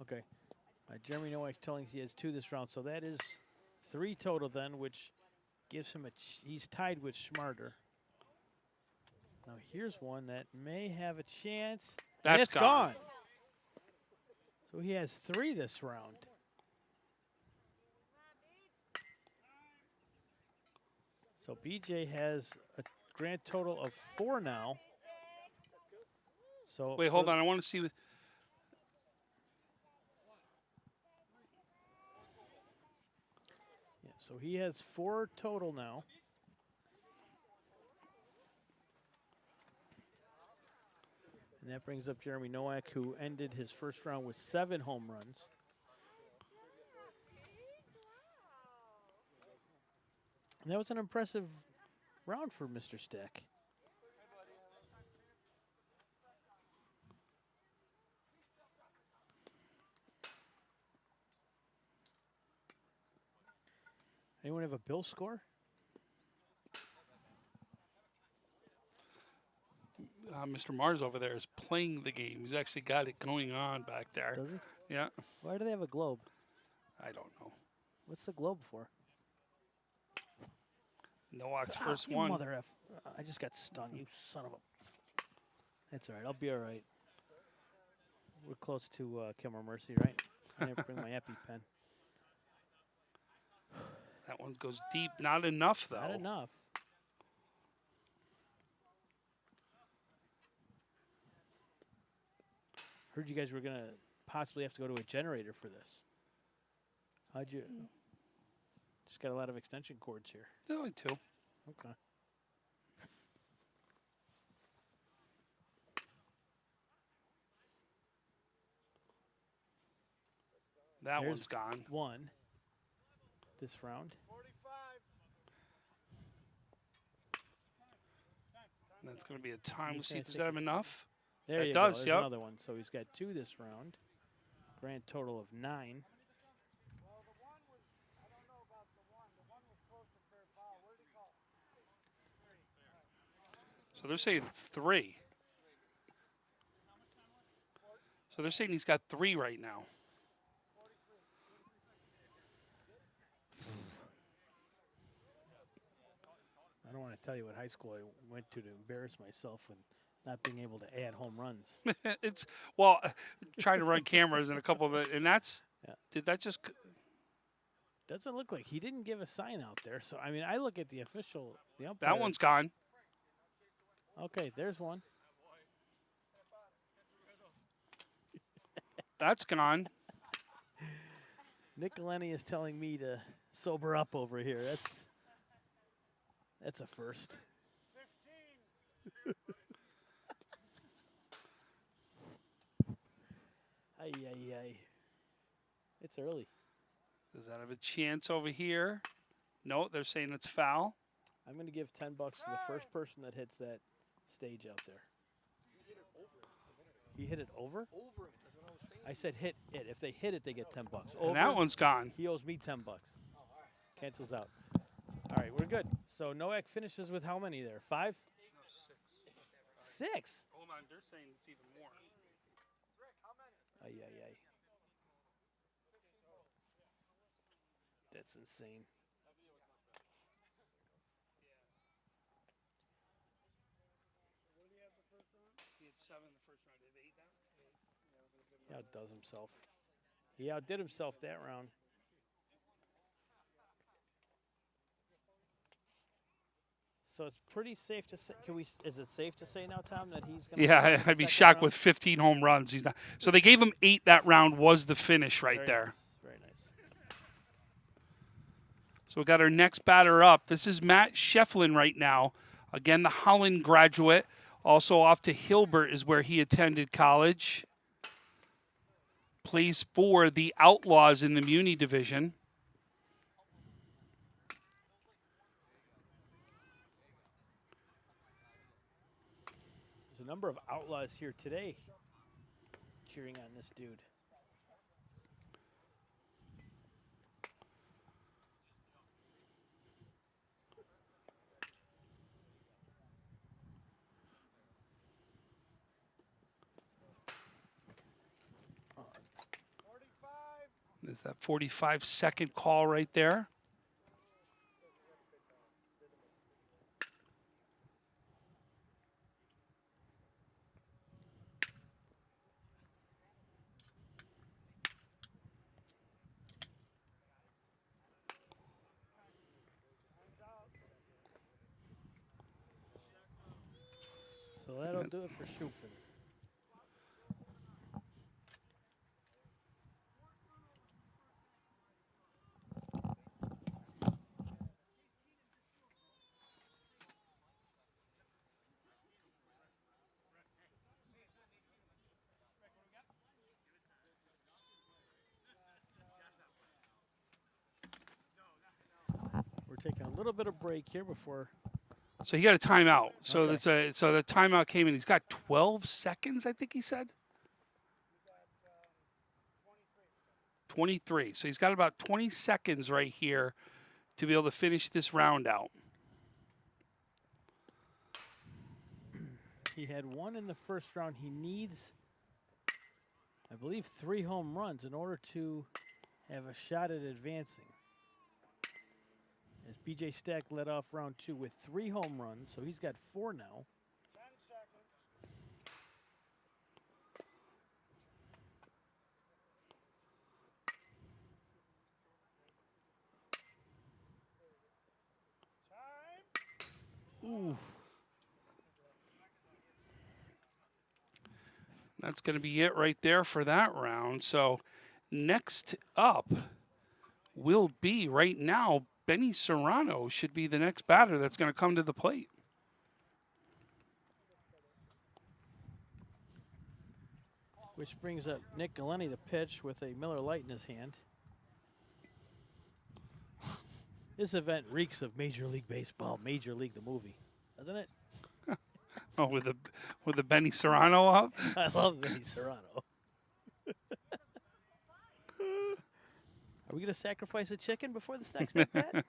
Okay. Jeremy Nowak's telling us he has 2 this round, so that is 3 total then, which gives him he's tied with Schmarter. Now here's one that may have a chance. And That's it's gone. So he has 3 this round. So BJ has a grand total of 4 now. So Wait, hold on. I want to see. Yeah, so he has 4 total now. And that brings up Jeremy Nowak, who ended his first round with 7 home runs. And that was an impressive round for Mr. Stack. Anyone have a Bill score? Mr. Mars over there is playing the game. He's actually got it going on back there. Does he? Yeah. Why do they have a globe? I don't know. What's the globe for? Nowak's Ah, first you one. Mother F. I just got stung, you son of a. That's all right. I'll be all right. We're close to Kilmer Mercy, right? I didn't bring my EpiPen. That one goes deep. Not enough, though. Not enough. Heard you guys were going to possibly have to go to a generator for this. How'd you? Just got a lot of extension cords here. Only 2. Okay. that There's one's gone. one this round. That's going to be a time. Let's He's see, gonna does take that have it. enough? There It you does, go. There's yep. another one. So he's got 2 this round. Grand total of 9. So they're saying 3. So they're saying he's got 3 right now. I don't want to tell you what high school I went to embarrass myself with not being able to add home runs. It's, well, trying to run cameras and a couple of it, and that's, Yeah. did that just, Doesn't look like he didn't give a sign out there. So, I mean, I look at the official, the umpire. that one's gone. Okay, there's one. That's gone. Nick Lenny is telling me to sober up over here. That's a first. Ay, ay, ay. It's early. Does that have a chance over here? No, they're saying it's foul. I'm going to give $10 to the first person that hits that stage out there. He hit it over? I said hit it. If they hit it, they get $10. Over, And that one's gone. he owes me $10. Cancels out. All right, we're good. So Noack finishes with how many there? 5? No, 6. 6? Hold on, they're saying it's even more. Ay, ay, ay. That's insane. He had 7 the first round. Did 8 now? He outdoes himself. He outdid himself that round. So it's pretty safe to say. Is it safe to say now, Tom, that he's going to? Yeah, I'd be shocked with 15 home runs. He's not. So they gave him 8 that round was the finish right there. Nice. Very nice. So we got our next batter up. This is Matt Shefflin right now. Again, the Holland graduate. Also off to Hilbert is where he attended college. Plays for the Outlaws in the Muni division. There's a number of Outlaws here today cheering on this dude. There's that 45-second call right there. So that'll do it for Shefflin. We're taking a little bit of break here before. So he got a timeout. So Okay. so the timeout came in. He's got 12 seconds, I think he said. 23. So he's got about 20 seconds right here to be able to finish this round out. He had 1 in the first round. He needs, I believe, 3 home runs in order to have a shot at advancing. As BJ Stack led off round 2 with 3 home runs, so he's got 4 now. 10 seconds. Time. Ooh. That's going to be it right there for that round. So next up will be right now, Benny Serrano should be the next batter that's going to come to the plate. Which brings up Nick Galeni to pitch with a Miller Lite in his hand. This event reeks of Major League Baseball, Major League the movie, doesn't it? Oh, with the Benny Serrano up. I love Benny Serrano. Are we going to sacrifice a chicken before this next at bat?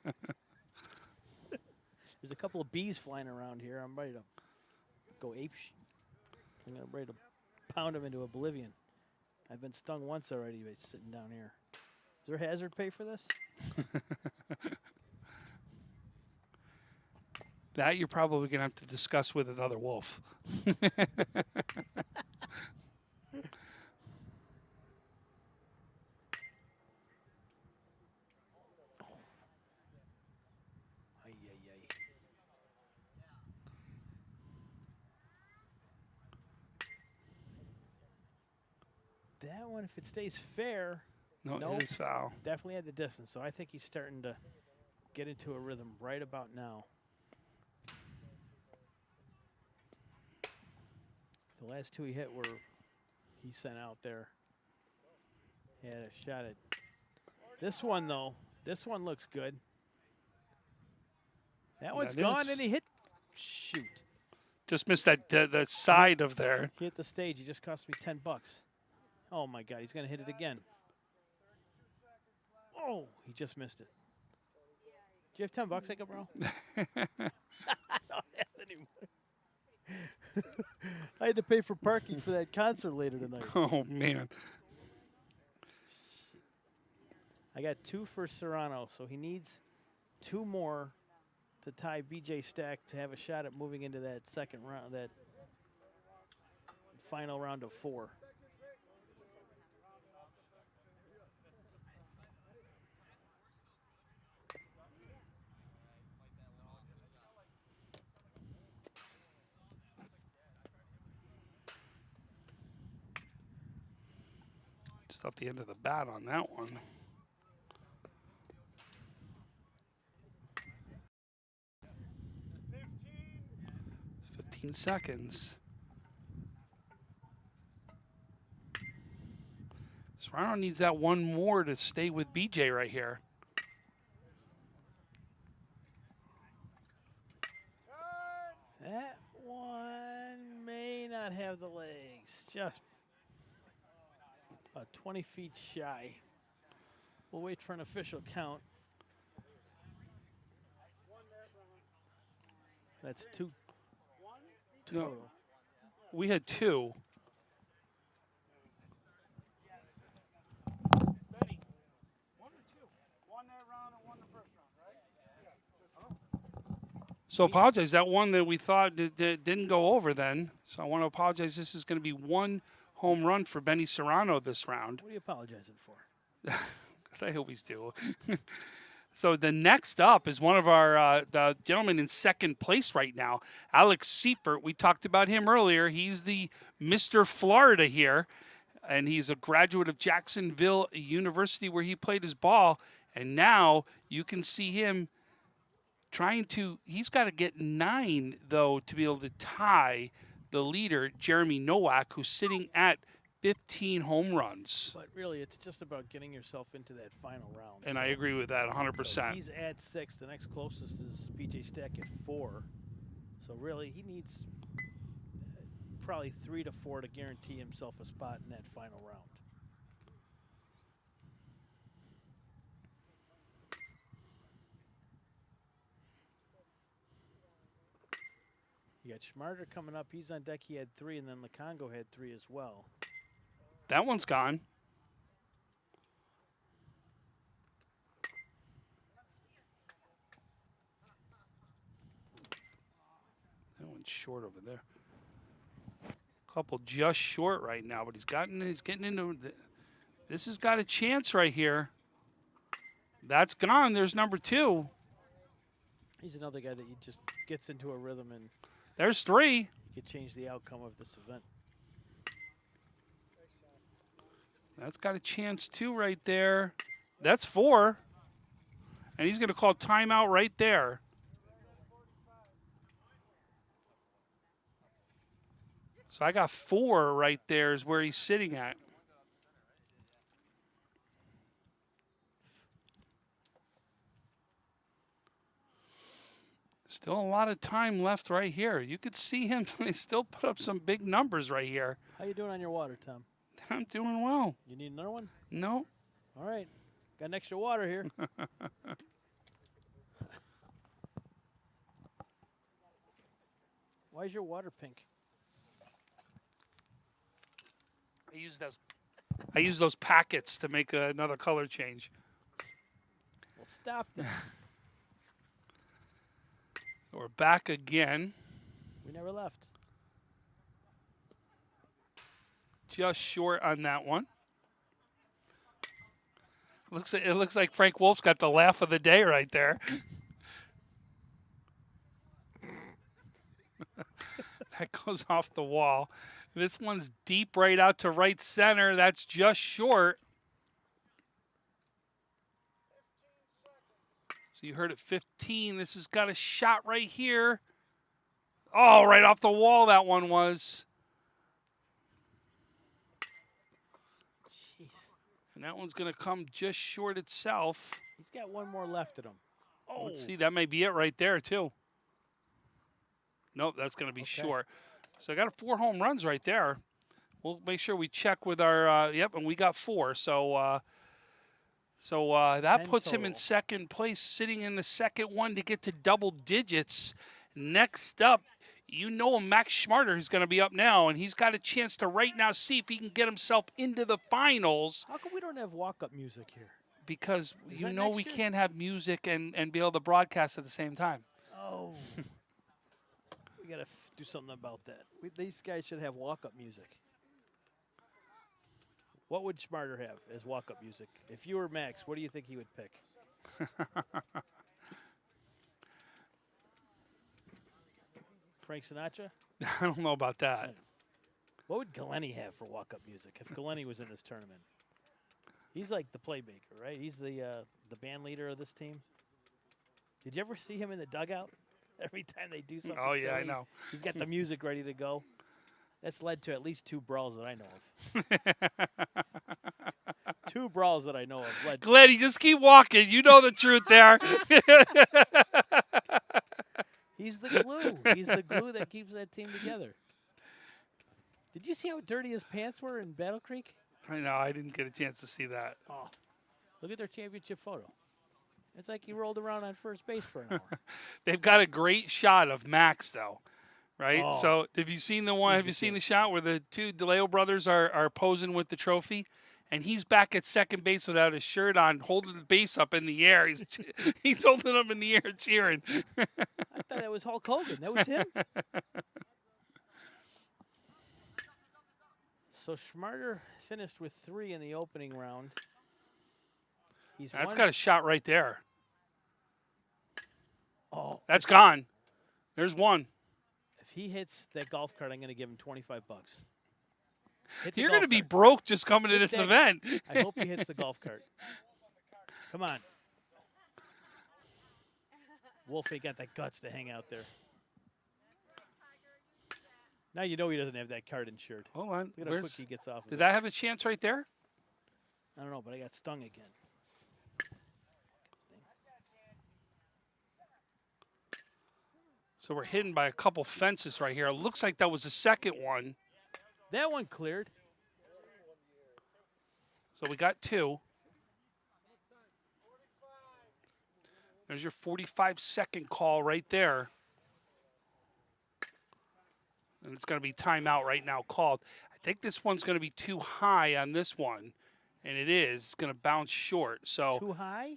There's a couple of bees flying around here. I'm ready to go ape. I'm ready to pound them into oblivion. I've been stung once already by sitting down here. Is there hazard pay for this? That you're probably going to have to discuss with another wolf. That one, if it stays fair, No, nope, it is foul. definitely at the distance. So I think he's starting to get into a rhythm right about now. The last two he hit were he sent out there. He had a shot at this one, though. This one looks good. That one's gone, and he hit. Shoot. Just missed that the side of there. He hit the stage. He just cost me $10. Oh, my God. He's going to hit it again. Oh, he just missed it. Do you have $10 I can borrow? I don't have any money. I had to pay for parking for that concert later tonight. Oh, man. I got 2 for Serrano, so he needs 2 more to tie BJ Stack to have a shot at moving into that second round, that final round of 4. Just off the end of the bat on that one. 15 seconds. Serrano needs that one more to stay with BJ right here. That one may not have the legs. Just about 20 feet shy. We'll wait for an official count. That's 2 total. No, we had 2. So apologize. That one that we thought didn't go over then. So I want to apologize. This is going to be 1 home run for Benny Serrano this round. What are you apologizing for? Because I always do. So the next up is one of our the gentlemen in second place right now, Alex Seifert. We talked about him earlier. He's the Mr. Florida here, and he's a graduate of Jacksonville University where he played his ball. And now you can see him trying to, he's got to get 9, though, to be able to tie the leader, Jeremy Nowak, who's sitting at 15 home runs. But really, it's just about getting yourself into that final round. And I agree with that 100%. So he's at 6. The next closest is BJ Stack at 4. So really, he needs probably 3 to 4 to guarantee himself a spot in that final round. You got Schmarter coming up. He's on deck. He had 3, and then Lukongo had 3 as well. That one's gone. That one's short over there. Couple just short right now, but he's getting into this has got a chance right here. That's gone. There's number 2. He's another guy that he just gets into a rhythm, and there's 3. he could change the outcome of this event. That's got a chance too right there. That's 4. And he's going to call timeout right there. So I got 4 right there is where he's sitting at. Still a lot of time left right here. You could see him still put up some big numbers right here. How you doing on your water, Tom? I'm doing well. You need another one? No. All right. Got an extra water here. Why is your water pink? I use those packets to make another color change. Well, stop that. So we're back again. We never left. Just short on that one. It looks like Frank Wolf's got the laugh of the day right there. That goes off the wall. This one's deep right out to right center. That's just short. So you heard it 15. This has got a shot right here. Oh, right off the wall that one was. Jeez. And that one's going to come just short itself. He's got one more left in him. Oh. Let's see. That may be it right there, too. Nope, that's going to be short. So I got 4 home runs right there. We'll make sure we check with our, yep, and we got 4. So that puts him in second place, sitting in the second one to get to double digits. Next up, you know Max Schmarter is going to be up now, and he's got a chance to right now see if he can get himself into the finals. How come we don't have walk-up music here? Because Is you that know next we year? can't have music and be able to broadcast at the same time. Oh. We got to do something about that. These guys should have walk-up music. What would Schmarter have as walk-up music? If you were Max, what do you think he would pick? Frank Sinatra? I don't know about that. What would Galeni have for walk-up music if Galeni was in this tournament? He's like the playmaker, right? He's the band leader of this team. Did you ever see him in the dugout? Every time they do something Oh, yeah, I silly, know. He's got the music ready to go. That's led to at least 2 brawls that I know of. 2 brawls that I know of. Led Glenny, just keep walking. You know the truth there. He's the glue. He's the glue that keeps that team together. Did you see how dirty his pants were in Battle Creek? I know. I didn't get a chance to see that. Oh, look at their championship photo. It's like he rolled around on first base for an hour. They've got a great shot of Max, though, right? Oh. So have you seen the one? He's Have the you seen king. the shot where the 2 DeLeo brothers are posing with the trophy? And he's back at second base without his shirt on, holding the base up in the air. He's holding them in the air, cheering. I thought that was Hulk Hogan. That was him. So Schmarter finished with 3 in the opening round. That's got a shot right there. Oh, That's gone. There's one. if he hits that golf cart, I'm going to give him $25. Hit the You're golf going to be cart. broke just coming to Hit this that- event. I hope he hits the golf cart. Come on. Wolfie got the guts to hang out there. Now you know he doesn't have that card insured. Hold on. Look at how quick he gets off of Did it. I have a chance right there? I don't know, but I got stung again. So we're hidden by a couple fences right here. It looks like that was the second one. That one cleared. So we got 2. There's your 45-second call right there. And it's going to be timeout right now called. I think this one's going to be too high on this one. And it is. It's going to bounce short. So Too high?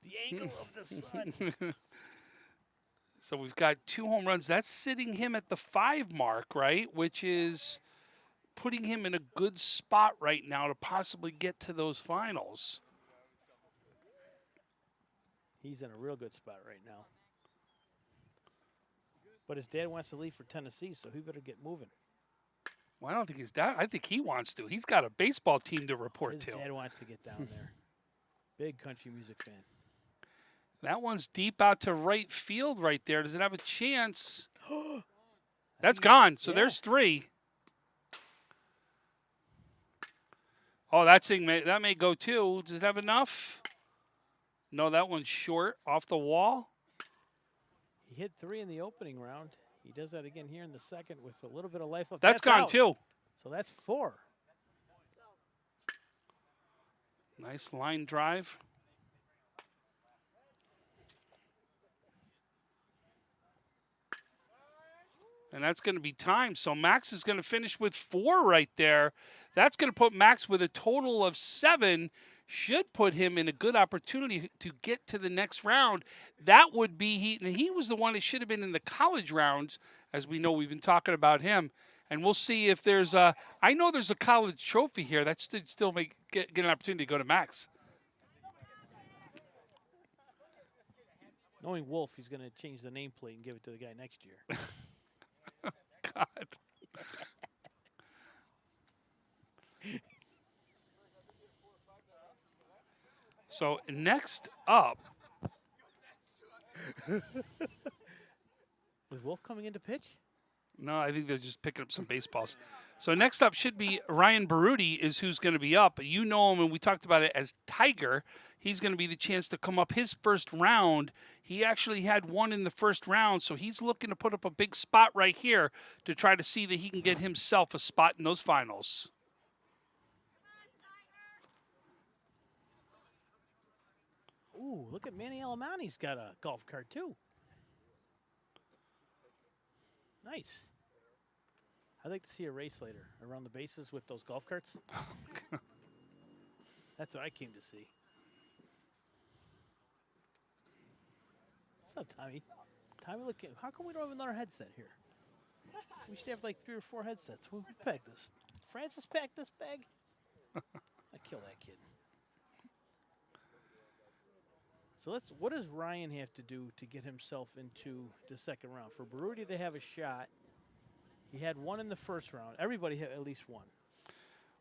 The angle of the sun. So we've got 2 home runs. That's sitting him at the 5 mark, right? Which is putting him in a good spot right now to possibly get to those finals. He's in a real good spot right now. But his dad wants to leave for Tennessee, so he better get moving. Well, I don't think his dad. I think he wants to. He's got a baseball team to report His to. dad wants to get down there. Big country music fan. That one's deep out to right field right there. Does it have a chance? That's gone. So there's 3. Oh, that may go too. Does it have enough? No, that one's short off the wall. He hit 3 in the opening round. He does that again here in the second with a little bit of life left. That's gone out. too. So that's 4. Nice line drive. And that's going to be time. So Max is going to finish with 4 right there. That's going to put Max with a total of 7. Should put him in a good opportunity to get to the next round. That would be he was the one that should have been in the college rounds, as we know we've been talking about him. And we'll see if there's I know there's a college trophy here. That still may get an opportunity to go to Max. Knowing Wolf, he's going to change the nameplate and give it to the guy next year. God. So next up. Is Wolf coming into pitch? No, I think they're just picking up some baseballs. So next up should be Ryan Baroody is who's going to be up. You know him, and we talked about it as Tiger. He's going to be the chance to come up his first round. He actually had 1 in the first round, so he's looking to put up a big spot right here to try to see that he can get himself a spot in those finals. Ooh, look at Manny Alamani's got a golf cart too. Nice. I'd like to see a race later around the bases with those golf carts. That's what I came to see. What's up, Tommy? Tommy, look, how come we don't have another headset here? We should have like 3 or 4 headsets. Who packed this? Francis packed this bag? I kill that kid. So what does Ryan have to do to get himself into the second round? For Baroody to have a shot, he had 1 in the first round. Everybody had at least 1.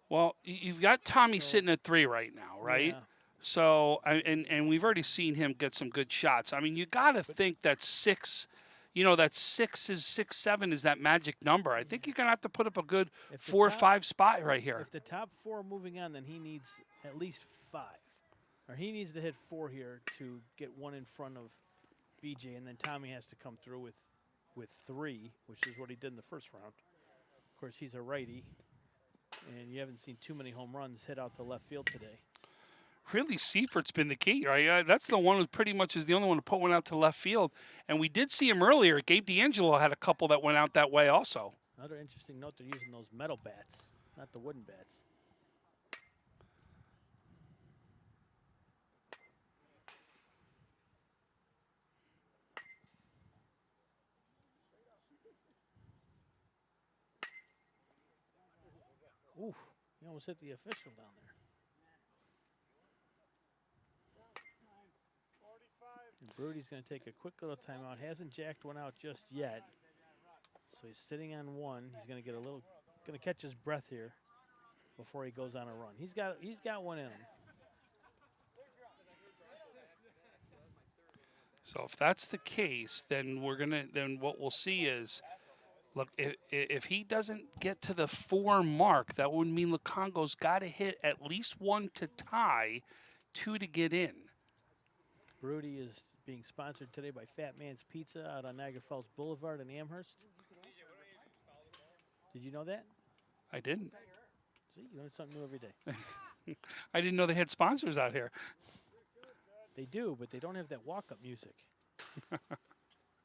Well, you've got Tommy sitting at 3 right now, right? Yeah. So, and we've already seen him get some good shots. I mean, you got to think that 6, that 6, 7 is that magic number. I think you're going to have to put up a good 4 or 5 spot right here. If the top 4 are moving on, then he needs at least 5. Or he needs to hit 4 here to get 1 in front of BJ, and then Tommy has to come through with 3, which is what he did in the first round. Of course, he's a righty, and you haven't seen too many home runs hit out to left field today. Really, Seifert's been the key, right? That's the one who pretty much is the only one to put one out to left field. And we did see him earlier. Gabe D'Angelo had a couple that went out that way also. Another interesting note, they're using those metal bats, not the wooden bats. Oof, you almost hit the official down there. And Baroody's going to take a quick little timeout. Hasn't jacked one out just yet. So he's sitting on 1. He's going to get going to catch his breath here before he goes on a run. He's got 1 in him. So if that's the case, then then what we'll see is, look, if he doesn't get to the 4 mark, that would mean Lukongo's got to hit at least 1 to tie, 2 to get in. Baroody is being sponsored today by Fat Man's Pizza out on Niagara Falls Boulevard in Amherst. Did you know that? I didn't. See, you learn something new every day. I didn't know they had sponsors out here. They do, but they don't have that walk-up music.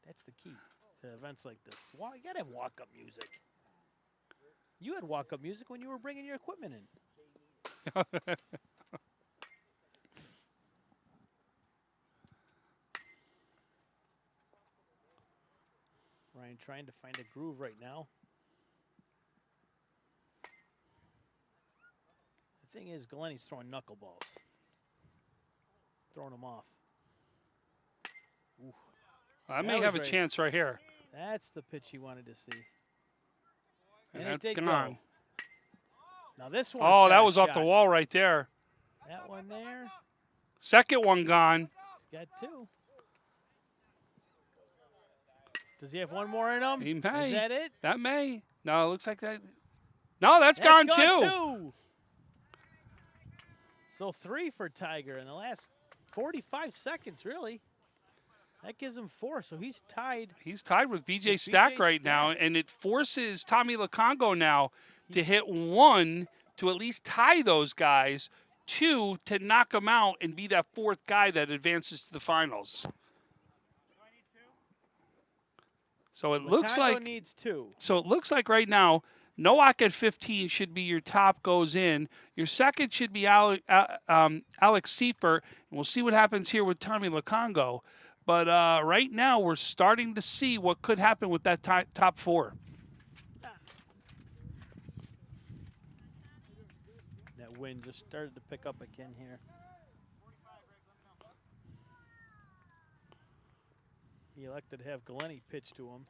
That's the key to events like this. You got to have walk-up music. You had walk-up music when you were bringing your equipment in. Ryan trying to find a groove right now. The thing is, Galenny's throwing knuckleballs. Throwing them off. Oof. I may have a chance right here. That's the pitch he wanted to see. And that's gone. Now this one. Oh, that was off the wall right there. That one there. Second one gone. He's got 2. Does he have one more in him? He may. Is that it? That may. No, it looks like that. No, that's gone too. So 3 for Tiger in the last 45 seconds, really. That gives him 4, so he's tied. He's tied with BJ Stack right now, and it forces Tommy Lukongo now to hit 1 to at least tie those guys, 2 to knock them out and be that 4th guy that advances to the finals. So it looks like needs 2. So it looks like right now, Nowak at 15 should be your top, goes in. Your second should be Alex Seifert, and we'll see what happens here with Tommy Lukongo. But right now, we're starting to see what could happen with that top 4. That wind just started to pick up again here. He elected to have Glenny pitch to him.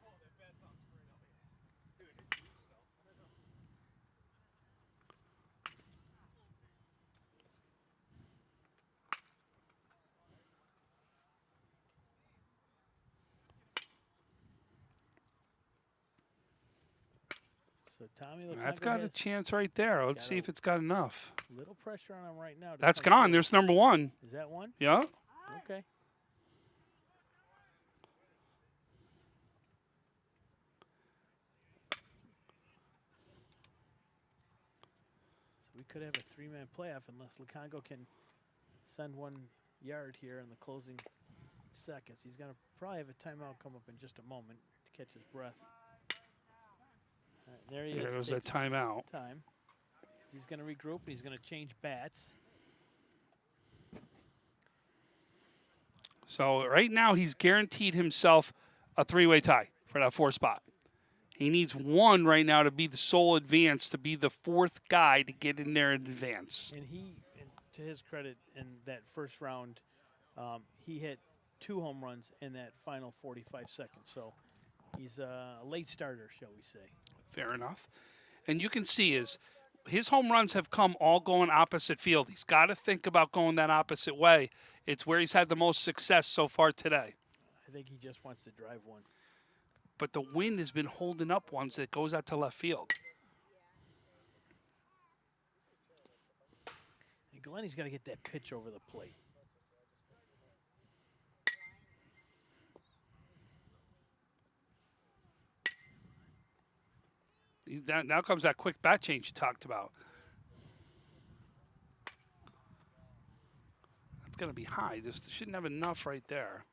So Tommy Lukongo That's got a chance right there. Let's see if it's got enough. Little pressure on him right now. That's gone. There's number 1. Is that 1? Yeah. Okay. So we could have a 3-man playoff unless Lukongo can send 1 yard here in the closing seconds. He's going to probably have a timeout come up in just a moment to catch his breath. Right, there he is. There goes that timeout. He's going to regroup. He's going to change bats. So right now he's guaranteed himself a 3-way tie for that 4th spot. He needs 1 right now to be the sole advance, to be the 4th guy to get in there and advance. And to his credit, in that first round, he hit 2 home runs in that final 45 seconds. So he's a late starter, shall we say. Fair enough. And you can see his home runs have come all going opposite field. He's got to think about going that opposite way. It's where he's had the most success so far today. I think he just wants to drive 1. But the wind has been holding up ones that goes out to left field. And Glenny's got to get that pitch over the plate. Now comes that quick bat change you talked about. That's going to be high. This shouldn't have enough right there.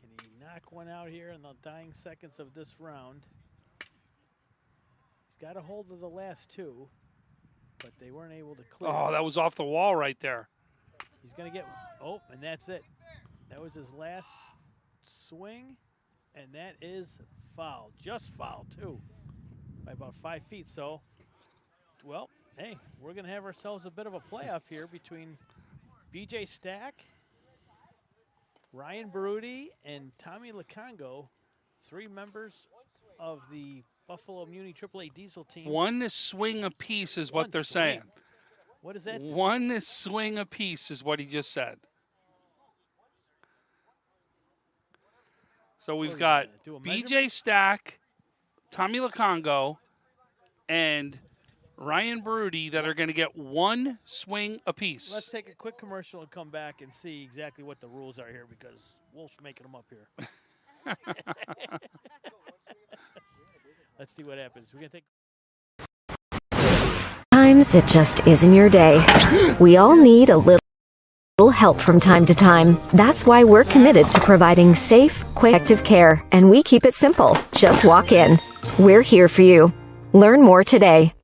Can he knock 1 out here in the dying seconds of this round? He's got a hold of the last 2, but they weren't able to clear. Oh, that was off the wall right there. He's going to get, and that's it. That was his last swing, and that is foul. Just foul, too, by about 5 feet. So, well, hey, we're going to have ourselves a bit of a playoff here between BJ Stack, Ryan Baroody, and Tommy Lukongo, 3 members of the Buffalo Muni AAA Diesel team. 1 swing apiece is what they're saying. What is that? 1 swing apiece is what he just said. So we've got BJ Stack, Tommy Lukongo, and Ryan Baroody that are going to get 1 swing apiece. Let's take a quick commercial and come back and see exactly what the rules are here, because Wolf's making them up here. Let's see what happens. We're going to take. Sometimes it just isn't your day. We all need a little help from time to time. That's why we're committed to providing safe, quick, effective care, and we keep it simple. Just walk in. We're here for you. Learn more today.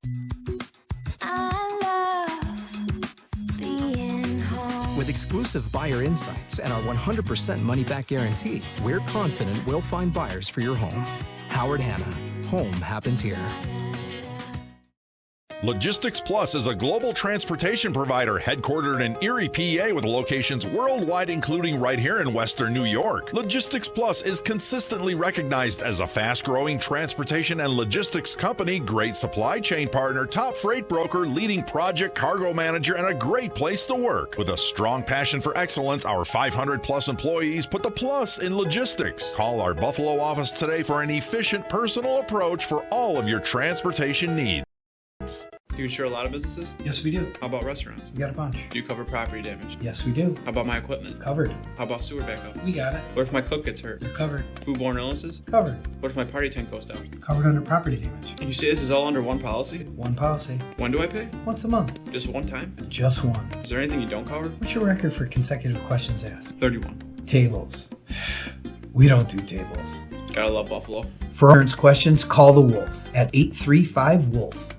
With exclusive buyer insights and our 100% money-back guarantee, we're confident we'll find buyers for your home. Howard Hanna. Home happens here. Logistics Plus is a global transportation provider headquartered in Erie, PA with locations worldwide, including right here in Western New York. Logistics Plus is consistently recognized as a fast-growing transportation and logistics company, great supply chain partner, top freight broker, leading project cargo manager, and a great place to work. With a strong passion for excellence, our 500-plus employees put the plus in logistics. Call our Buffalo office today for an efficient, personal approach for all of your transportation needs. Do you insure a lot of businesses? Yes, we do. How about restaurants? We got a bunch. Do you cover property damage? Yes, we do. How about my equipment? Covered. How about sewer backup? We got it. What if my cook gets hurt? They're covered. Foodborne illnesses? Covered. What if my party tent goes down? Covered under property damage. And you say this is all under one policy? One policy. When do I pay? Once a month. Just one time? Just one. Is there anything you don't cover? What's your record for consecutive questions asked? 31. Tables. We don't do tables. Gotta love Buffalo. For insurance questions, call the Wolf at 835-WOLF.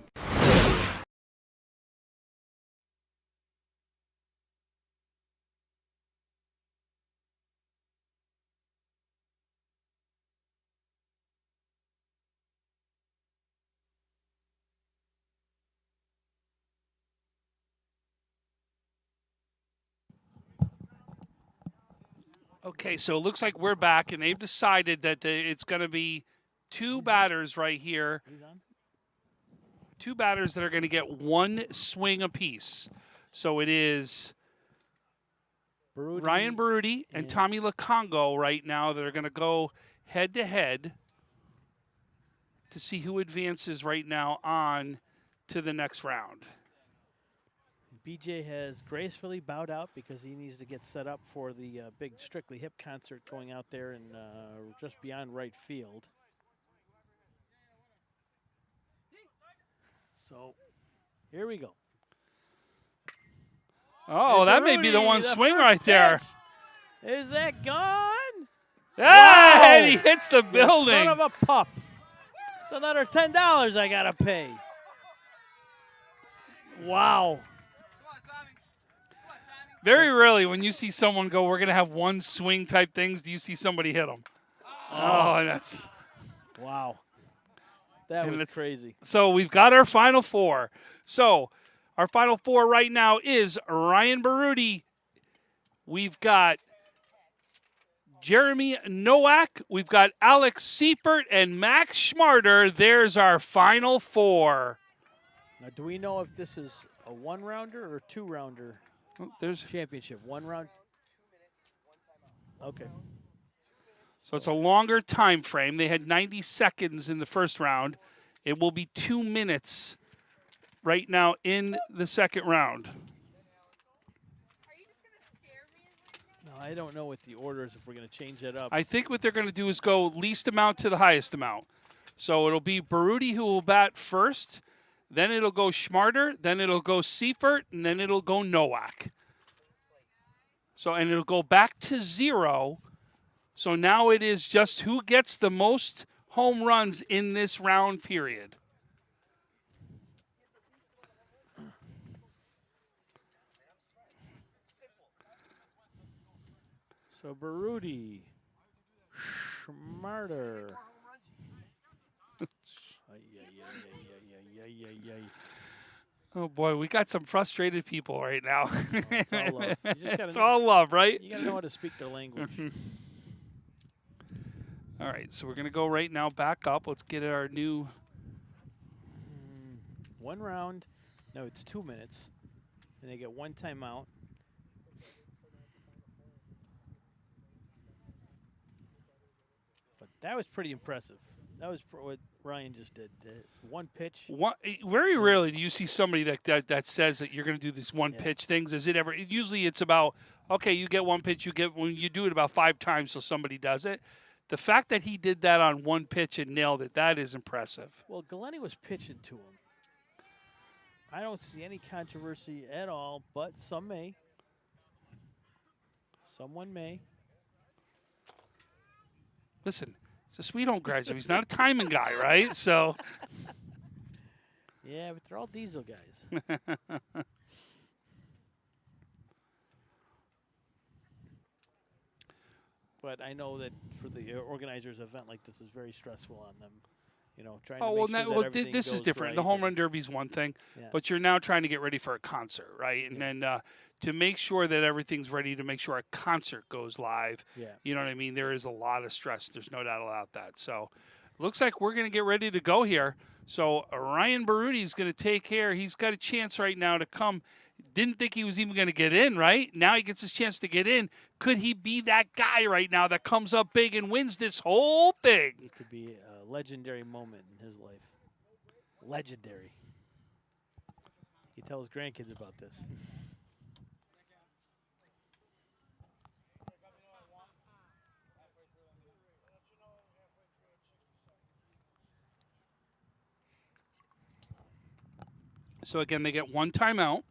Okay, so it looks like we're back, and they've decided that it's going to be two batters right here. Two batters that are going to get one swing apiece. So it is Baroody Ryan Baroody and Tommy Lacongo right now that are going to go head-to-head to see who advances right now on to the next round. BJ has gracefully bowed out because he needs to get set up for the big Strictly Hip concert going out there in just beyond right field. So here we go. Oh, And that may be the Baroody, one the swing first right there. pitch. Is that gone? Ah, Wow. and he hits the You building. son of a pup. It's another $10 I got to pay. Wow. Very rarely when you see someone go, we're going to have one swing type things, do you see somebody hit them. Oh, that's... Wow. That And was it's- crazy. So we've got our final four. So our final four right now is Ryan Baroody. We've got Jeremy Nowak. We've got Alex Seifert and Max Schmarter. There's our final four. Now, do we know if this is a one-rounder or two-rounder Oh, there's championship? One round? Okay. So it's a longer time frame. They had 90 seconds in the first round. It will be 2 minutes right now in the second round. No, I don't know what the order is if we're going to change that up. I think what they're going to do is go least amount to the highest amount. So it'll be Baroody who will bat first, then it'll go Schmarter, then it'll go Seifert, and then it'll go Nowak. So, and it'll go back to 0. So now it is just who gets the most home runs in this round period. So Baroody, Schmarter. Oh boy, we got some frustrated people right now. It's all love. You just gotta It's know- all love, right? You got to know how to speak their language. All right, so we're going to go right now back up. Let's get our new... One round. No, it's 2 minutes. And they get one timeout. But that was pretty impressive. That was what Ryan just did. One pitch. Very rarely do you see somebody that says that you're going to do these one pitch things. Is it ever? Usually it's about, okay, you get one pitch, when you do it about 5 times so somebody does it. The fact that he did that on one pitch and nailed it, that is impressive. Well, Galeni was pitching to him. I don't see any controversy at all, but some may. Someone may. Listen, it's a sweet home graduate. He's not a timing guy, right? So. Yeah, but they're all diesel guys. But I know that for the organizers' event like this is very stressful on them. trying to Oh, make well, sure that everything this is goes different. right The home and- run derby is one thing, Yeah. but you're now trying to get ready for a concert, right? And then to make sure that everything's ready to make sure a concert goes live, Yeah. you know what I mean? There is a lot of stress. There's no doubt about that. So looks like we're going to get ready to go here. So Ryan Baroody is going to take care. He's got a chance right now to come. Didn't think he was even going to get in, right? Now he gets his chance to get in. Could he be that guy right now that comes up big and wins this whole thing? This could be a legendary moment in his life. Legendary. He tells grandkids about this. So again, they get one timeout,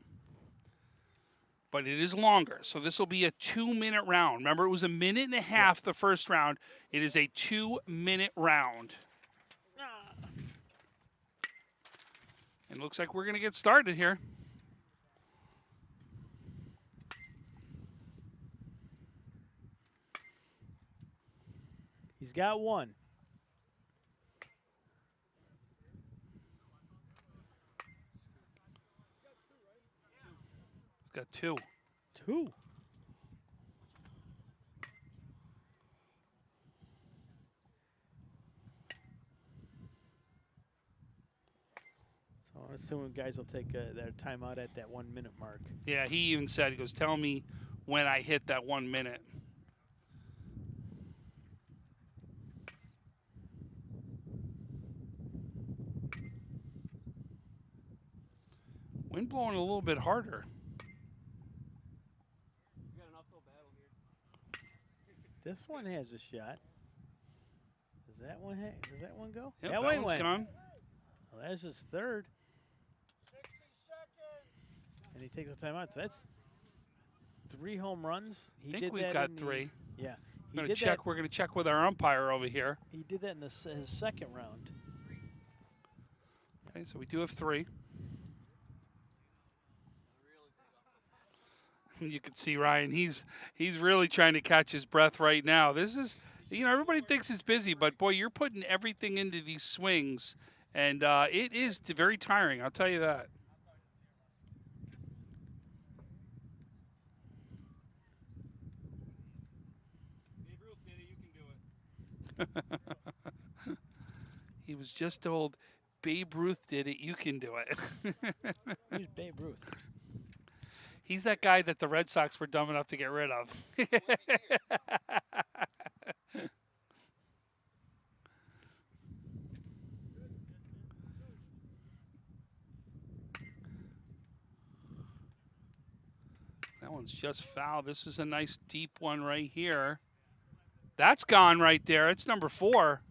but it is longer. So this will be a 2-minute round. Remember, it was a minute and a half the first round. It is a 2-minute round. And looks like we're going to get started here. He's got one. He's got two. Two. So I'm assuming guys will take their timeout at that 1 minute mark. Yeah, he even said, he goes, tell me when I hit that 1 minute. Wind blowing a little bit harder. This one has a shot. Does that one go? Yep, that that one one's went. gone. Well, that's his third. 60 seconds. And he takes a timeout. So that's 3 home runs. He I think did we've that got in 3. Yeah. He We're did going to check with our umpire over here. He did that in his second round. Okay, so we do have 3. You can see Ryan. He's really trying to catch his breath right now. This is, everybody thinks it's busy, but boy, you're putting everything into these swings, and it is very tiring. I'll tell you that. He was just told, Babe Ruth did it. You can do it. Who's Babe Ruth? He's that guy that the Red Sox were dumb enough to get rid of. That one's just foul. This is a nice deep one right here. That's gone right there. It's number 4.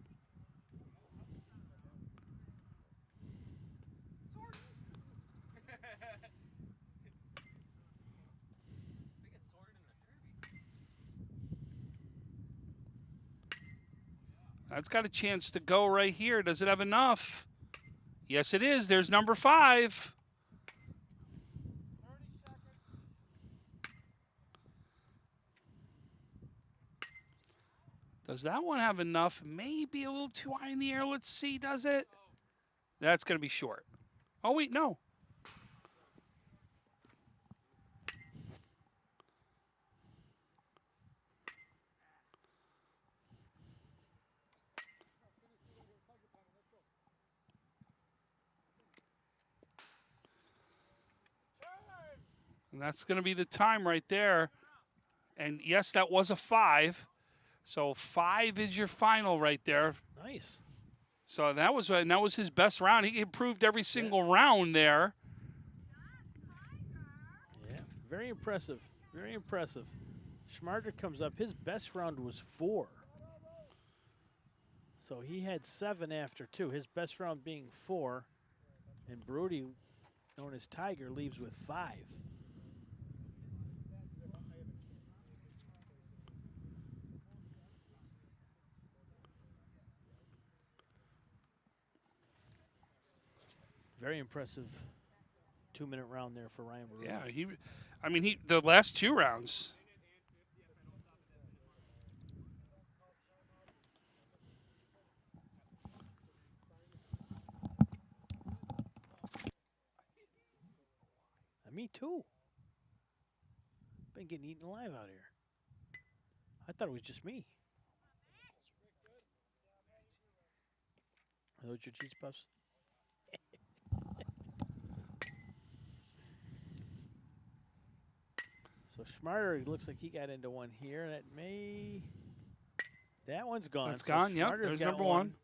That's got a chance to go right here. Does it have enough? Yes, it is. There's number 5. Does that one have enough? Maybe a little too high in the air. Let's see. Does it? That's going to be short. Oh, wait, no. And that's going to be the time right there. And yes, that was a 5. So 5 is your final right there. Nice. So that was his best round. He improved every single round there. Yeah, very impressive. Very impressive. Schmarter comes up. His best round was 4. So he had 7 after 2. His best round being 4. And Baroody, known as Tiger, leaves with 5. Very impressive 2-minute round there for Ryan Baroody. Yeah, the last 2 rounds. Me too. Been getting eaten alive out here. I thought it was just me. Are those your cheese puffs? So Smarter looks like he got into one here. That one's gone. That's so gone. Yep, Smarter's there's got number one.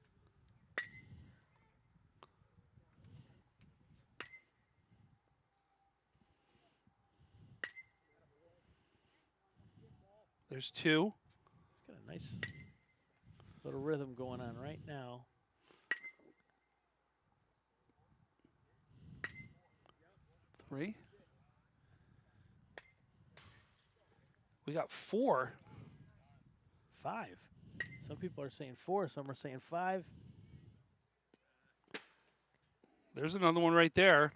There's two. It's got a nice little rhythm going on right now. Three. We got four. 5. Some people are saying 4, some are saying 5. There's another one right there.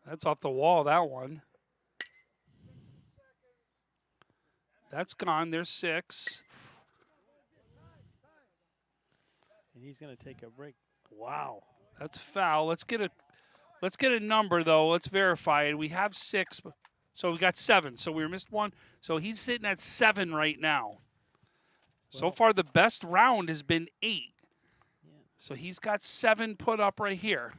That's off the wall, that one. That's gone. There's 6. And he's going to take a break. Wow. That's foul. Let's get a number though. Let's verify it. We have 6, so we got 7. So we missed one. So he's sitting at 7 right now. So far, the best round has been 8. Yeah. So he's got 7 put up right here.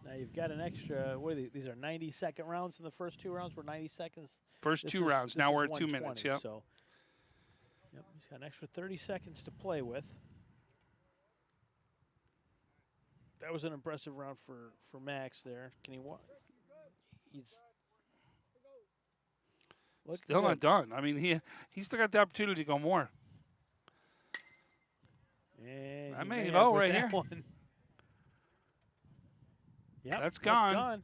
Now you've got an extra. What are these are 90-second rounds. In the first 2 rounds were 90 seconds. First This 2 is- rounds. this Now is we're at 2 minutes. 120, Yep. So, yep, he's got an extra 30 seconds to play with. That was an impressive round for Max there. Can he walk? He's Still not done. I mean, he still got the opportunity to go more. And I he may have go with right that here. one. Yep, That's gone. gone.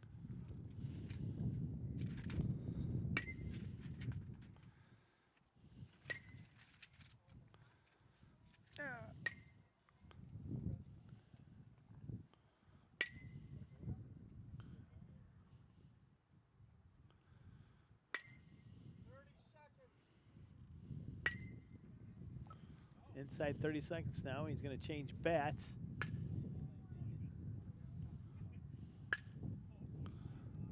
Inside 30 seconds now. He's going to change bats.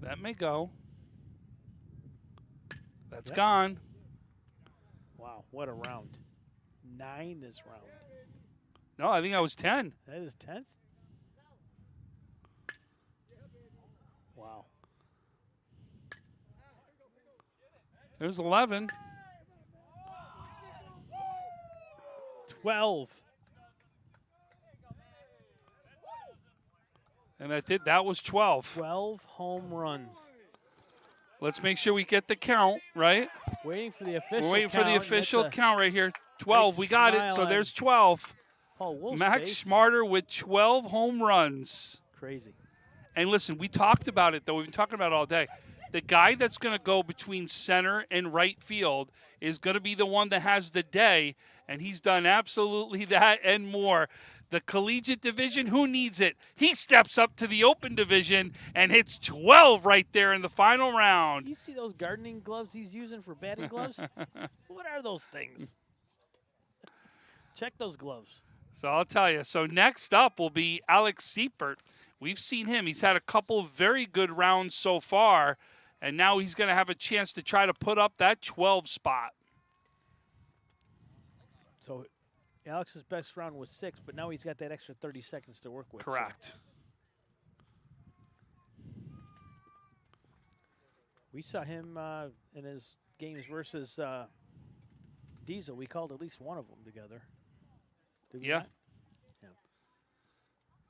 That may go. That's Yep. gone. Wow, what a round. 9 this round. No, I think that was 10. That is 10th? Wow. There's 11. 12. And that was 12. 12 home runs. Let's make sure we get the count, right? Waiting for the official We're waiting for the count, and official that's a count right here. 12. We got it. smile So on there's 12. Paul Wolf's Max face. Smarter with 12 home runs. Crazy. And listen, we talked about it, though. We've been talking about it all day. The guy that's going to go between center and right field is going to be the one that has the day, and he's done absolutely that and more. The collegiate division, who needs it? He steps up to the open division and hits 12 right there in the final round. You see those gardening gloves he's using for batting gloves? What are those things? Check those gloves. So I'll tell you. So next up will be Alex Seifert. We've seen him. He's had a couple very good rounds so far, and now he's going to have a chance to try to put up that 12 spot. So Alex's best round was 6, but now he's got that extra 30 seconds to work with. Correct. So. We saw him in his games versus Diesel. We called at least one of them together. Did we Yeah. not?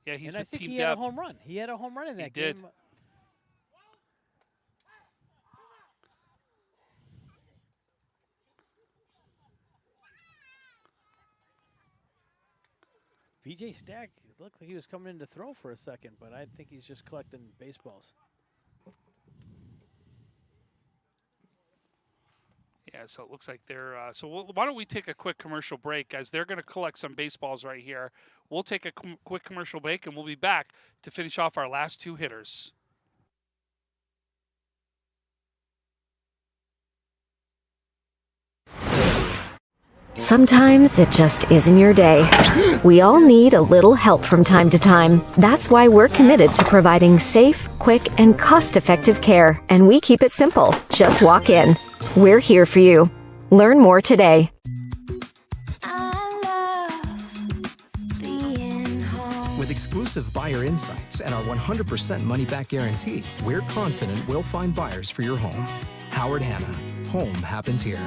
Yeah, he's and I with think Team he Deb. had a home run. He had a home run in that did. game. VJ Stack looked like he was coming in to throw for a second, but I think he's just collecting baseballs. Yeah, so it looks like they're why don't we take a quick commercial break, as they're going to collect some baseballs right here. We'll take a quick commercial break, and we'll be back to finish off our last 2 hitters. Sometimes it just isn't your day. We all need a little help from time to time. That's why we're committed to providing safe, quick, and cost-effective care. And we keep it simple. Just walk in. We're here for you. Learn more today. With exclusive buyer insights and our 100% money-back guarantee, we're confident we'll find buyers for your home. Howard Hanna. Home happens here.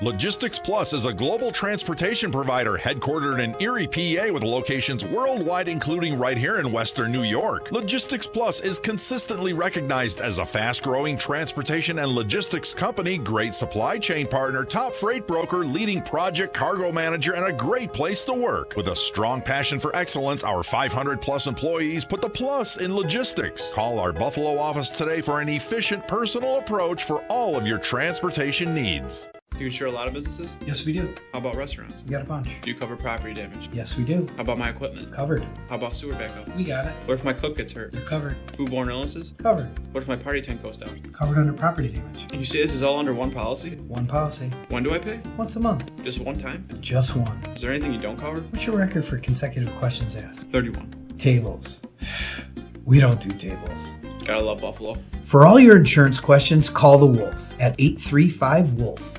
Logistics Plus is a global transportation provider headquartered in Erie, PA with locations worldwide, including right here in Western New York. Logistics Plus is consistently recognized as a fast-growing transportation and logistics company, great supply chain partner, top freight broker, leading project cargo manager, and a great place to work. With a strong passion for excellence, our 500-plus employees put the plus in logistics. Call our Buffalo office today for an efficient, personal approach for all of your transportation needs. Do you insure a lot of businesses? Yes, we do. How about restaurants? We got a bunch. Do you cover property damage? Yes, we do. How about my equipment? Covered. How about sewer backup? We got it. What if my cook gets hurt? They're covered. Foodborne illnesses? Covered. What if my party tent goes down? Covered under property damage. And you say this is all under one policy? One policy. When do I pay? Once a month. Just one time? Just one. Is there anything you don't cover? What's your record for consecutive questions asked? 31. Tables. We don't do tables. Gotta love Buffalo. For all your insurance questions, call the Wolf at 835-WOLF.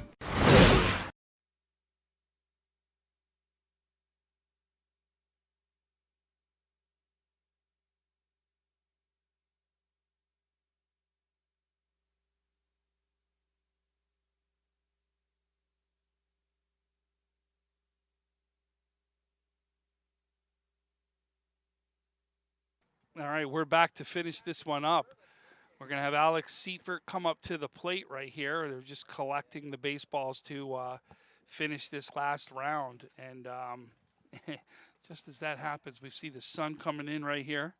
All right, we're back to finish this one up. We're going to have Alex Seifert come up to the plate right here. They're just collecting the baseballs to finish this last round. And just as that happens, we see the sun coming in right here.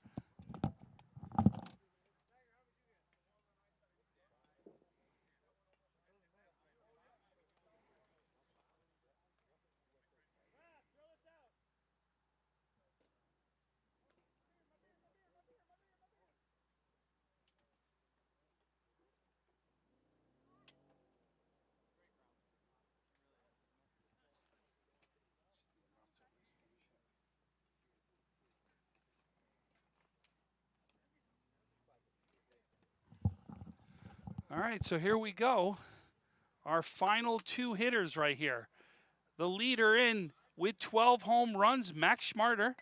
All right, so here we go. Our final two hitters right here. The leader in with 12 home runs, Max Schmarter.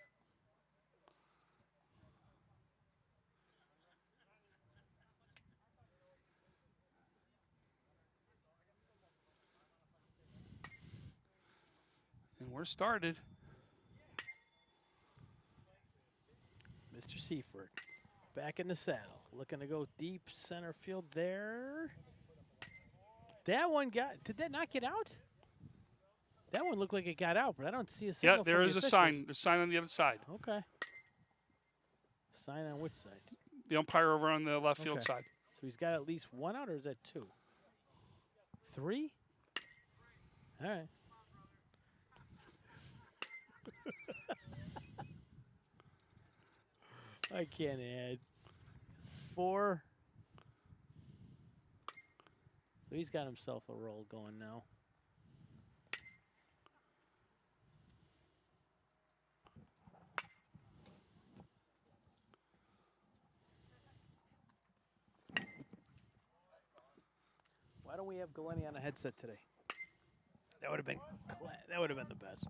And we're started. Mr. Seifert back in the saddle. Looking to go deep center field there. That one did that not get out? That one looked like it got out, but I don't see a signal. Yeah, there is a sign. There's a sign on the other side. Okay. Sign on which side? The umpire over on the left field side. So he's got at least one out, or is that two? Three? All right. I can't add. 4. So he's got himself a roll going now. Why don't we have Galeni on a headset today? That would have been the best.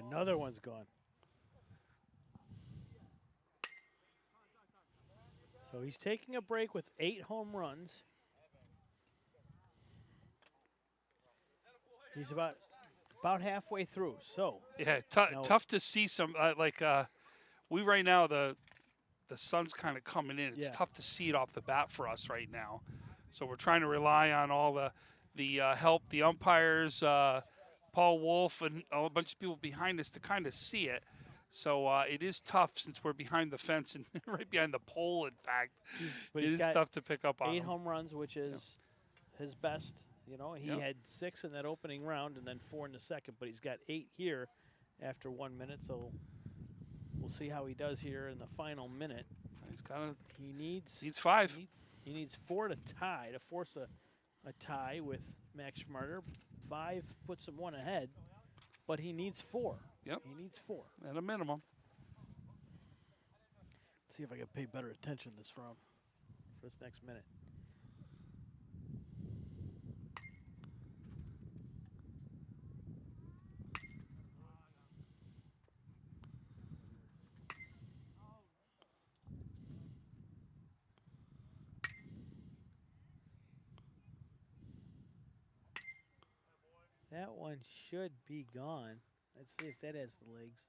Another one's gone. So he's taking a break with 8 home runs. He's about halfway through. So yeah, tough to see some we right now the sun's kind of coming in. It's tough to see it off the bat for us right now. So we're trying to rely on all the help, the umpires, Paul Wolf, and a bunch of people behind us to kind of see it. So it is tough since we're behind the fence and right behind the pole, in fact. It is tough to pick up on 8 home runs, which is his best. You know, he had 6 in that opening round and then 4 in the second, but he's got 8 here after 1 minute. So we'll see how he does here in the final minute. He's got He needs 5. He needs 4 to tie, to force a tie with Max Schmarter. 5 puts him 1 ahead, but he needs 4. Yep. He needs 4. At a minimum. Let's see if I can pay better attention this round for this next minute. That one should be gone. Let's see if that has the legs.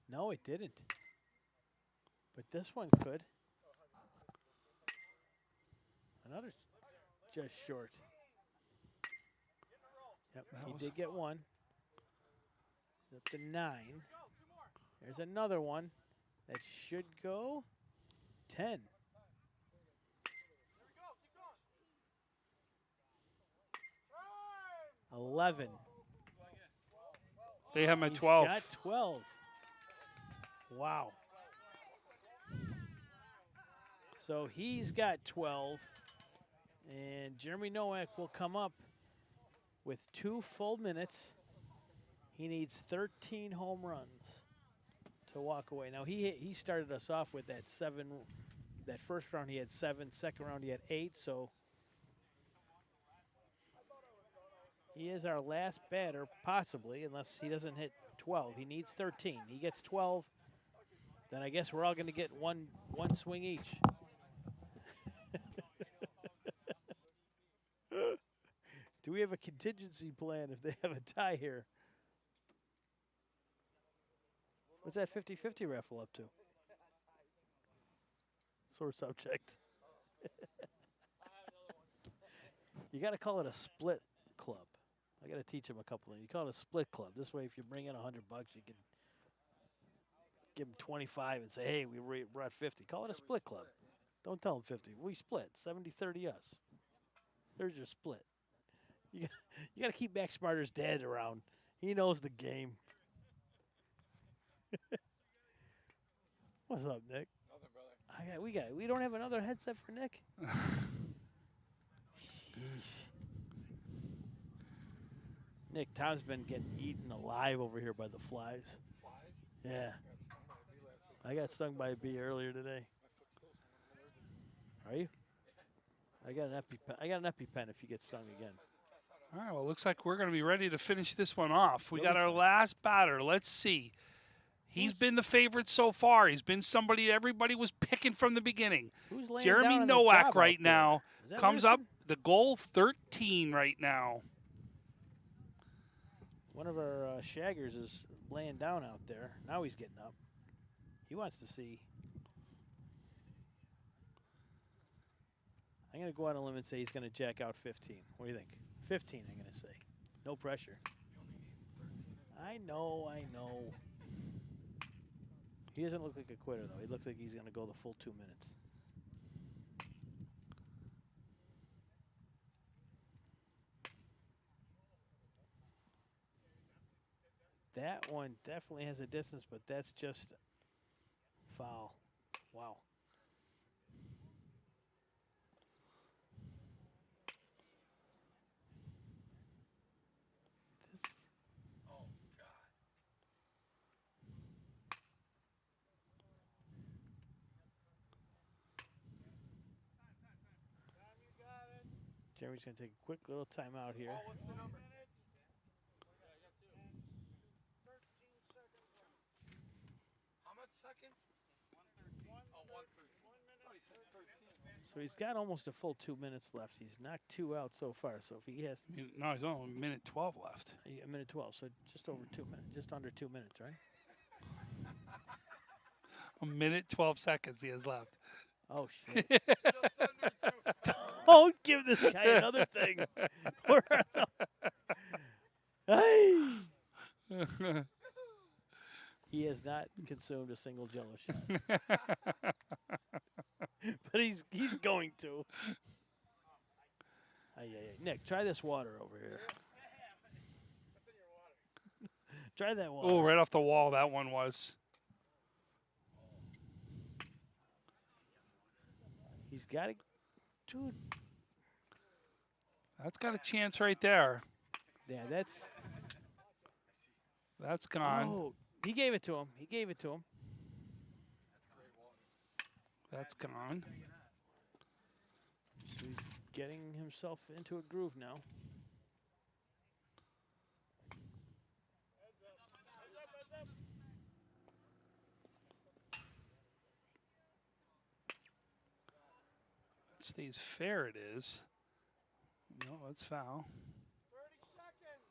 No, it didn't. But this one could. Another just short. Yep, he did get 1. Up to 9. There's another one that should go 10. $11. They have him at He's 12. got 12. Wow. So he's got 12. And Jeremy Nowak will come up with 2 full minutes. He needs 13 home runs to walk away. Now he started us off with that 7. That first round he had 7. Second round he had 8. So he is our last batter, possibly, unless he doesn't hit 12. He needs 13. He gets 12. Then I guess we're all going to get one swing each. Do we have a contingency plan if they have a tie here? What's that 50-50 raffle up to? Sore subject. You got to call it a split club. I got to teach him a couple things. You call it a split club. This way, if you bring in $100, you can give him 25 and say, hey, we brought 50. Call it a split club. Don't tell him 50. We split. 70-30 us. There's your split. You got to keep Max Smarter's dad around. He knows the game. What's up, Nick? Nothing, brother. We don't have another headset for Nick? Sheesh. Nick, Tom's been getting eaten alive over here by the flies. Flies? Yeah. I got stung by a bee earlier today. I got stung by a bee earlier today. Are you? I got an EpiPen if you get stung again. All right, well, it looks like we're going to be ready to finish this one off. We got our last batter. Let's see. He's been the favorite so far. He's been somebody everybody was picking from the beginning. Who's laying Jeremy down on the Nowak job right out there? now Is that comes up Larson? the goal 13 right now. One of our shaggers is laying down out there. Now he's getting up. He wants to see. I'm going to go out on a limb and say he's going to jack out 15. What do you think? 15, I'm going to say. No pressure. I know. He doesn't look like a quitter, though. He looks like he's going to go the full 2 minutes. That one definitely has a distance, but that's just foul. Wow. Oh, God. Jeremy's going to take a quick little timeout here. What's the number? How much seconds? 113. Oh, 113. I thought he said 13. So he's got almost a full 2 minutes left. He's knocked 2 out so far. So if he has No, he's only a minute 12 left. a minute 12, so just over 2 minutes, just under 2 minutes, right? A minute 12 seconds he has left. Oh shit! Just under 2. Don't give this guy another thing. Hey! He has not consumed a single Jello shot, but he's going to. Nick, try this water over here. What's in your water? Try that water. Oh, right off the wall that one was. He's got it. Dude. That's got a chance right there. Yeah, that's. That's gone. Oh, he gave it to him. He gave it to him. That's gone. So he's getting himself into a groove now. It stays fair, it is. No, that's foul. 30 seconds.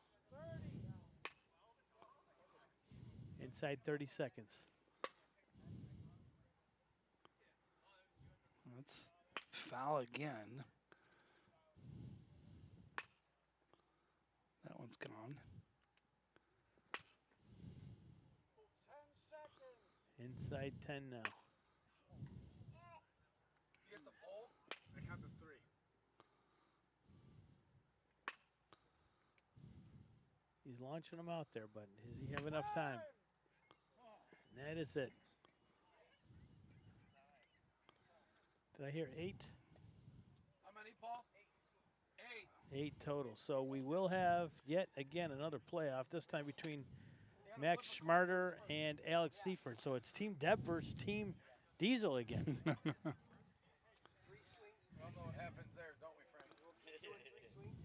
30. Inside 30 seconds. That's foul again. That one's gone. 10 seconds. Inside 10 now. You get the pole, that counts as 3. He's launching him out there, but does he have enough time? That is it. Did I hear 8? How many, Paul? 8. 8 total. So we will have yet again another playoff, this time between Max Schmarter and Alex Seifert. So it's Team Deb versus Team Diesel again. 3 swings. We all know what happens there, don't we, Frank? 3 swings.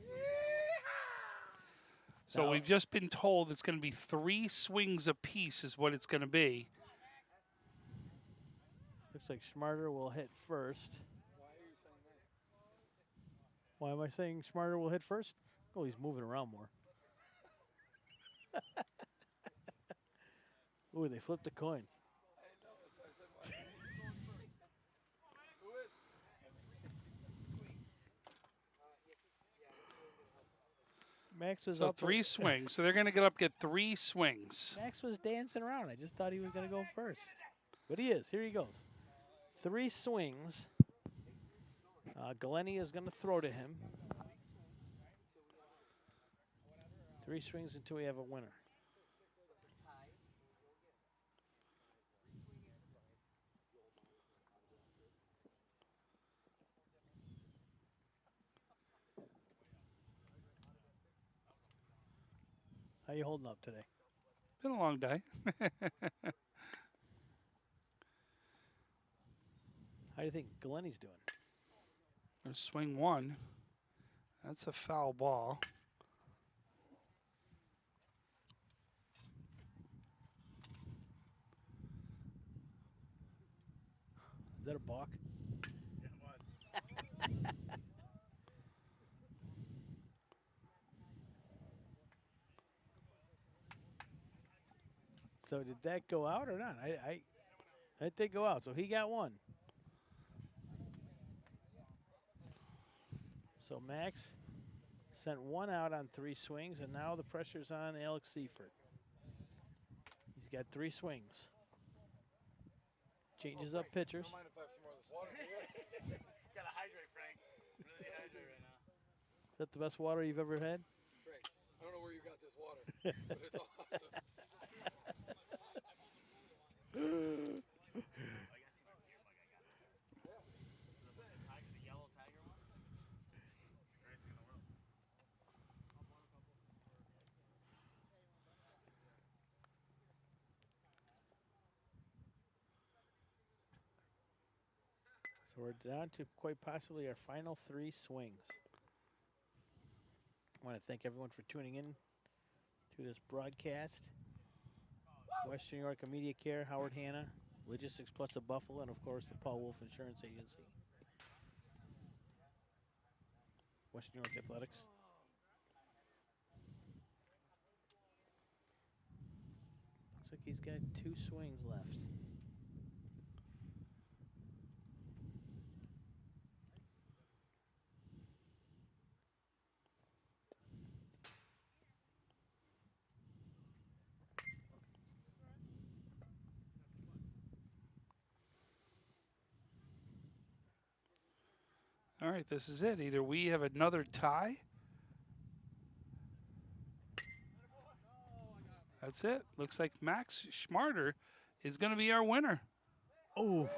So Now- we've just been told it's going to be 3 swings apiece is what it's going to be. Looks like Schmarter will hit first. Why are you saying that? Why am I saying Schmarter will hit first? Oh, he's moving around more. Ooh, they flipped the coin. I know, that's why I said why. Who is? Max was So up 3 swings. So they're going to get 3 swings. Max was dancing around. I just thought he was going to go first. But he is. Here he goes. 3 swings. Glennie is going to throw to him. 3 swings until we have a winner. How you holding up today? Been a long day. How do you think Glennie's doing? There's swing 1. That's a foul ball. Is that a balk? So did that go out or not? That did go out. So he got 1. So Max sent 1 out on 3 swings, and now the pressure's on Alex Seifert. He's got 3 swings. Changes up pitchers. Don't mind if I have some more of this water. Gotta hydrate, Frank. Really hydrate right now. Is that the best water you've ever had? Frank, I don't know where you got this water, but it's awesome. The yellow tiger one? It's the greatest thing in the world. So we're down to quite possibly our final 3 swings. I want to thank everyone for tuning in to this broadcast. Western New York Media Care, Howard Hanna, Logistics Plus of Buffalo, and of course the Paul Wolf Insurance Agency. Western New York Athletics. Looks like he's got 2 swings left. All right, this is it. Either we have another tie. That's it. Looks like Max Schmarter is going to be our winner. Oh.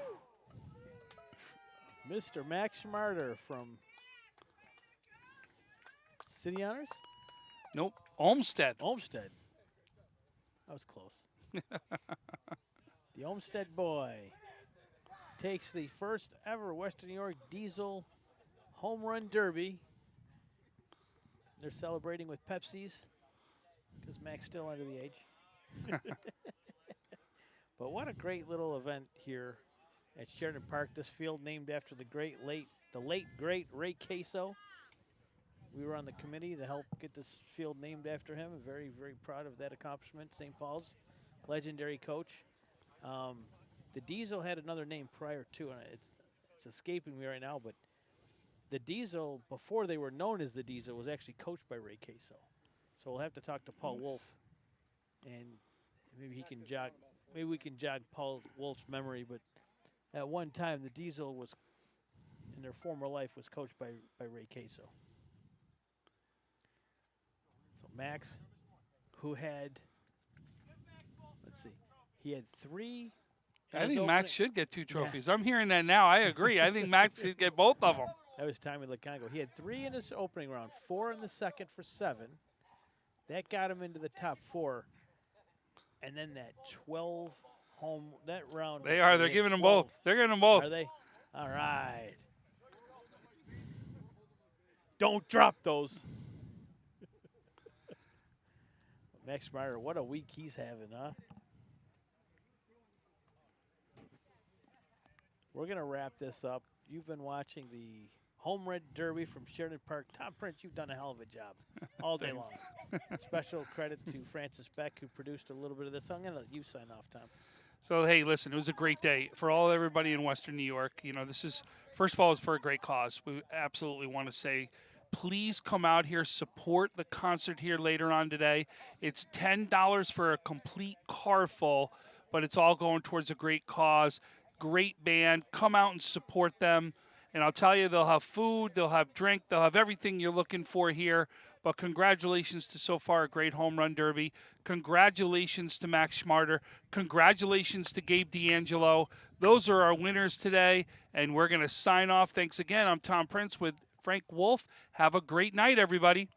Mr. Max Schmarter from City Honors? Nope. Olmsted. Olmsted. That was close. The Olmsted boy takes the first ever Western New York Diesel Home Run Derby. They're celebrating with Pepsis because Mac's still under the age. But what a great little event here at Sheridan Park. This field named after the late great Ray Queso. We were on the committee to help get this field named after him. I'm very, very proud of that accomplishment. St. Paul's legendary coach. The Diesel had another name prior to, and it's escaping me right now, but the Diesel, before they were known as the Diesel, was actually coached by Ray Queso. So we'll have to talk to Paul Wolf, and maybe he can jog. Maybe we can jog Paul Wolf's memory. But at one time, the Diesel was, in their former life, was coached by Ray Queso. So Max, who had, let's see, he had 3. I think Max should get 2 trophies. Yeah. I'm hearing that now. I agree. I think Max should get both of them. That was Tommy Lacongo. He had 3 in his opening round, 4 in the second for 7. That got him into the top 4. And then that 12 home, that round. They are. They're giving them both. They're giving them both. Are they? All right. Don't drop those. Max Meyer, what a week he's having, huh? We're going to wrap this up. You've been watching the Home Run Derby from Sheridan Park. Tom Prince, you've done a hell of a job all day long. Special credit to Francis Beck, who produced a little bit of this. I'm going to let you sign off, Tom. So, hey, listen, it was a great day for everybody in Western New York. You know, this is, first of all, it's for a great cause. We absolutely want to say, please come out here, support the concert here later on today. It's $10 for a complete car full, but it's all going towards a great cause. Great band. Come out and support them. And I'll tell you, they'll have food, they'll have drink, they'll have everything you're looking for here. But congratulations to so far a great home run derby. Congratulations to Max Schmarter. Congratulations to Gabe D'Angelo. Those are our winners today, and we're going to sign off. Thanks again. I'm Tom Prince with Frank Wolf. Have a great night, everybody.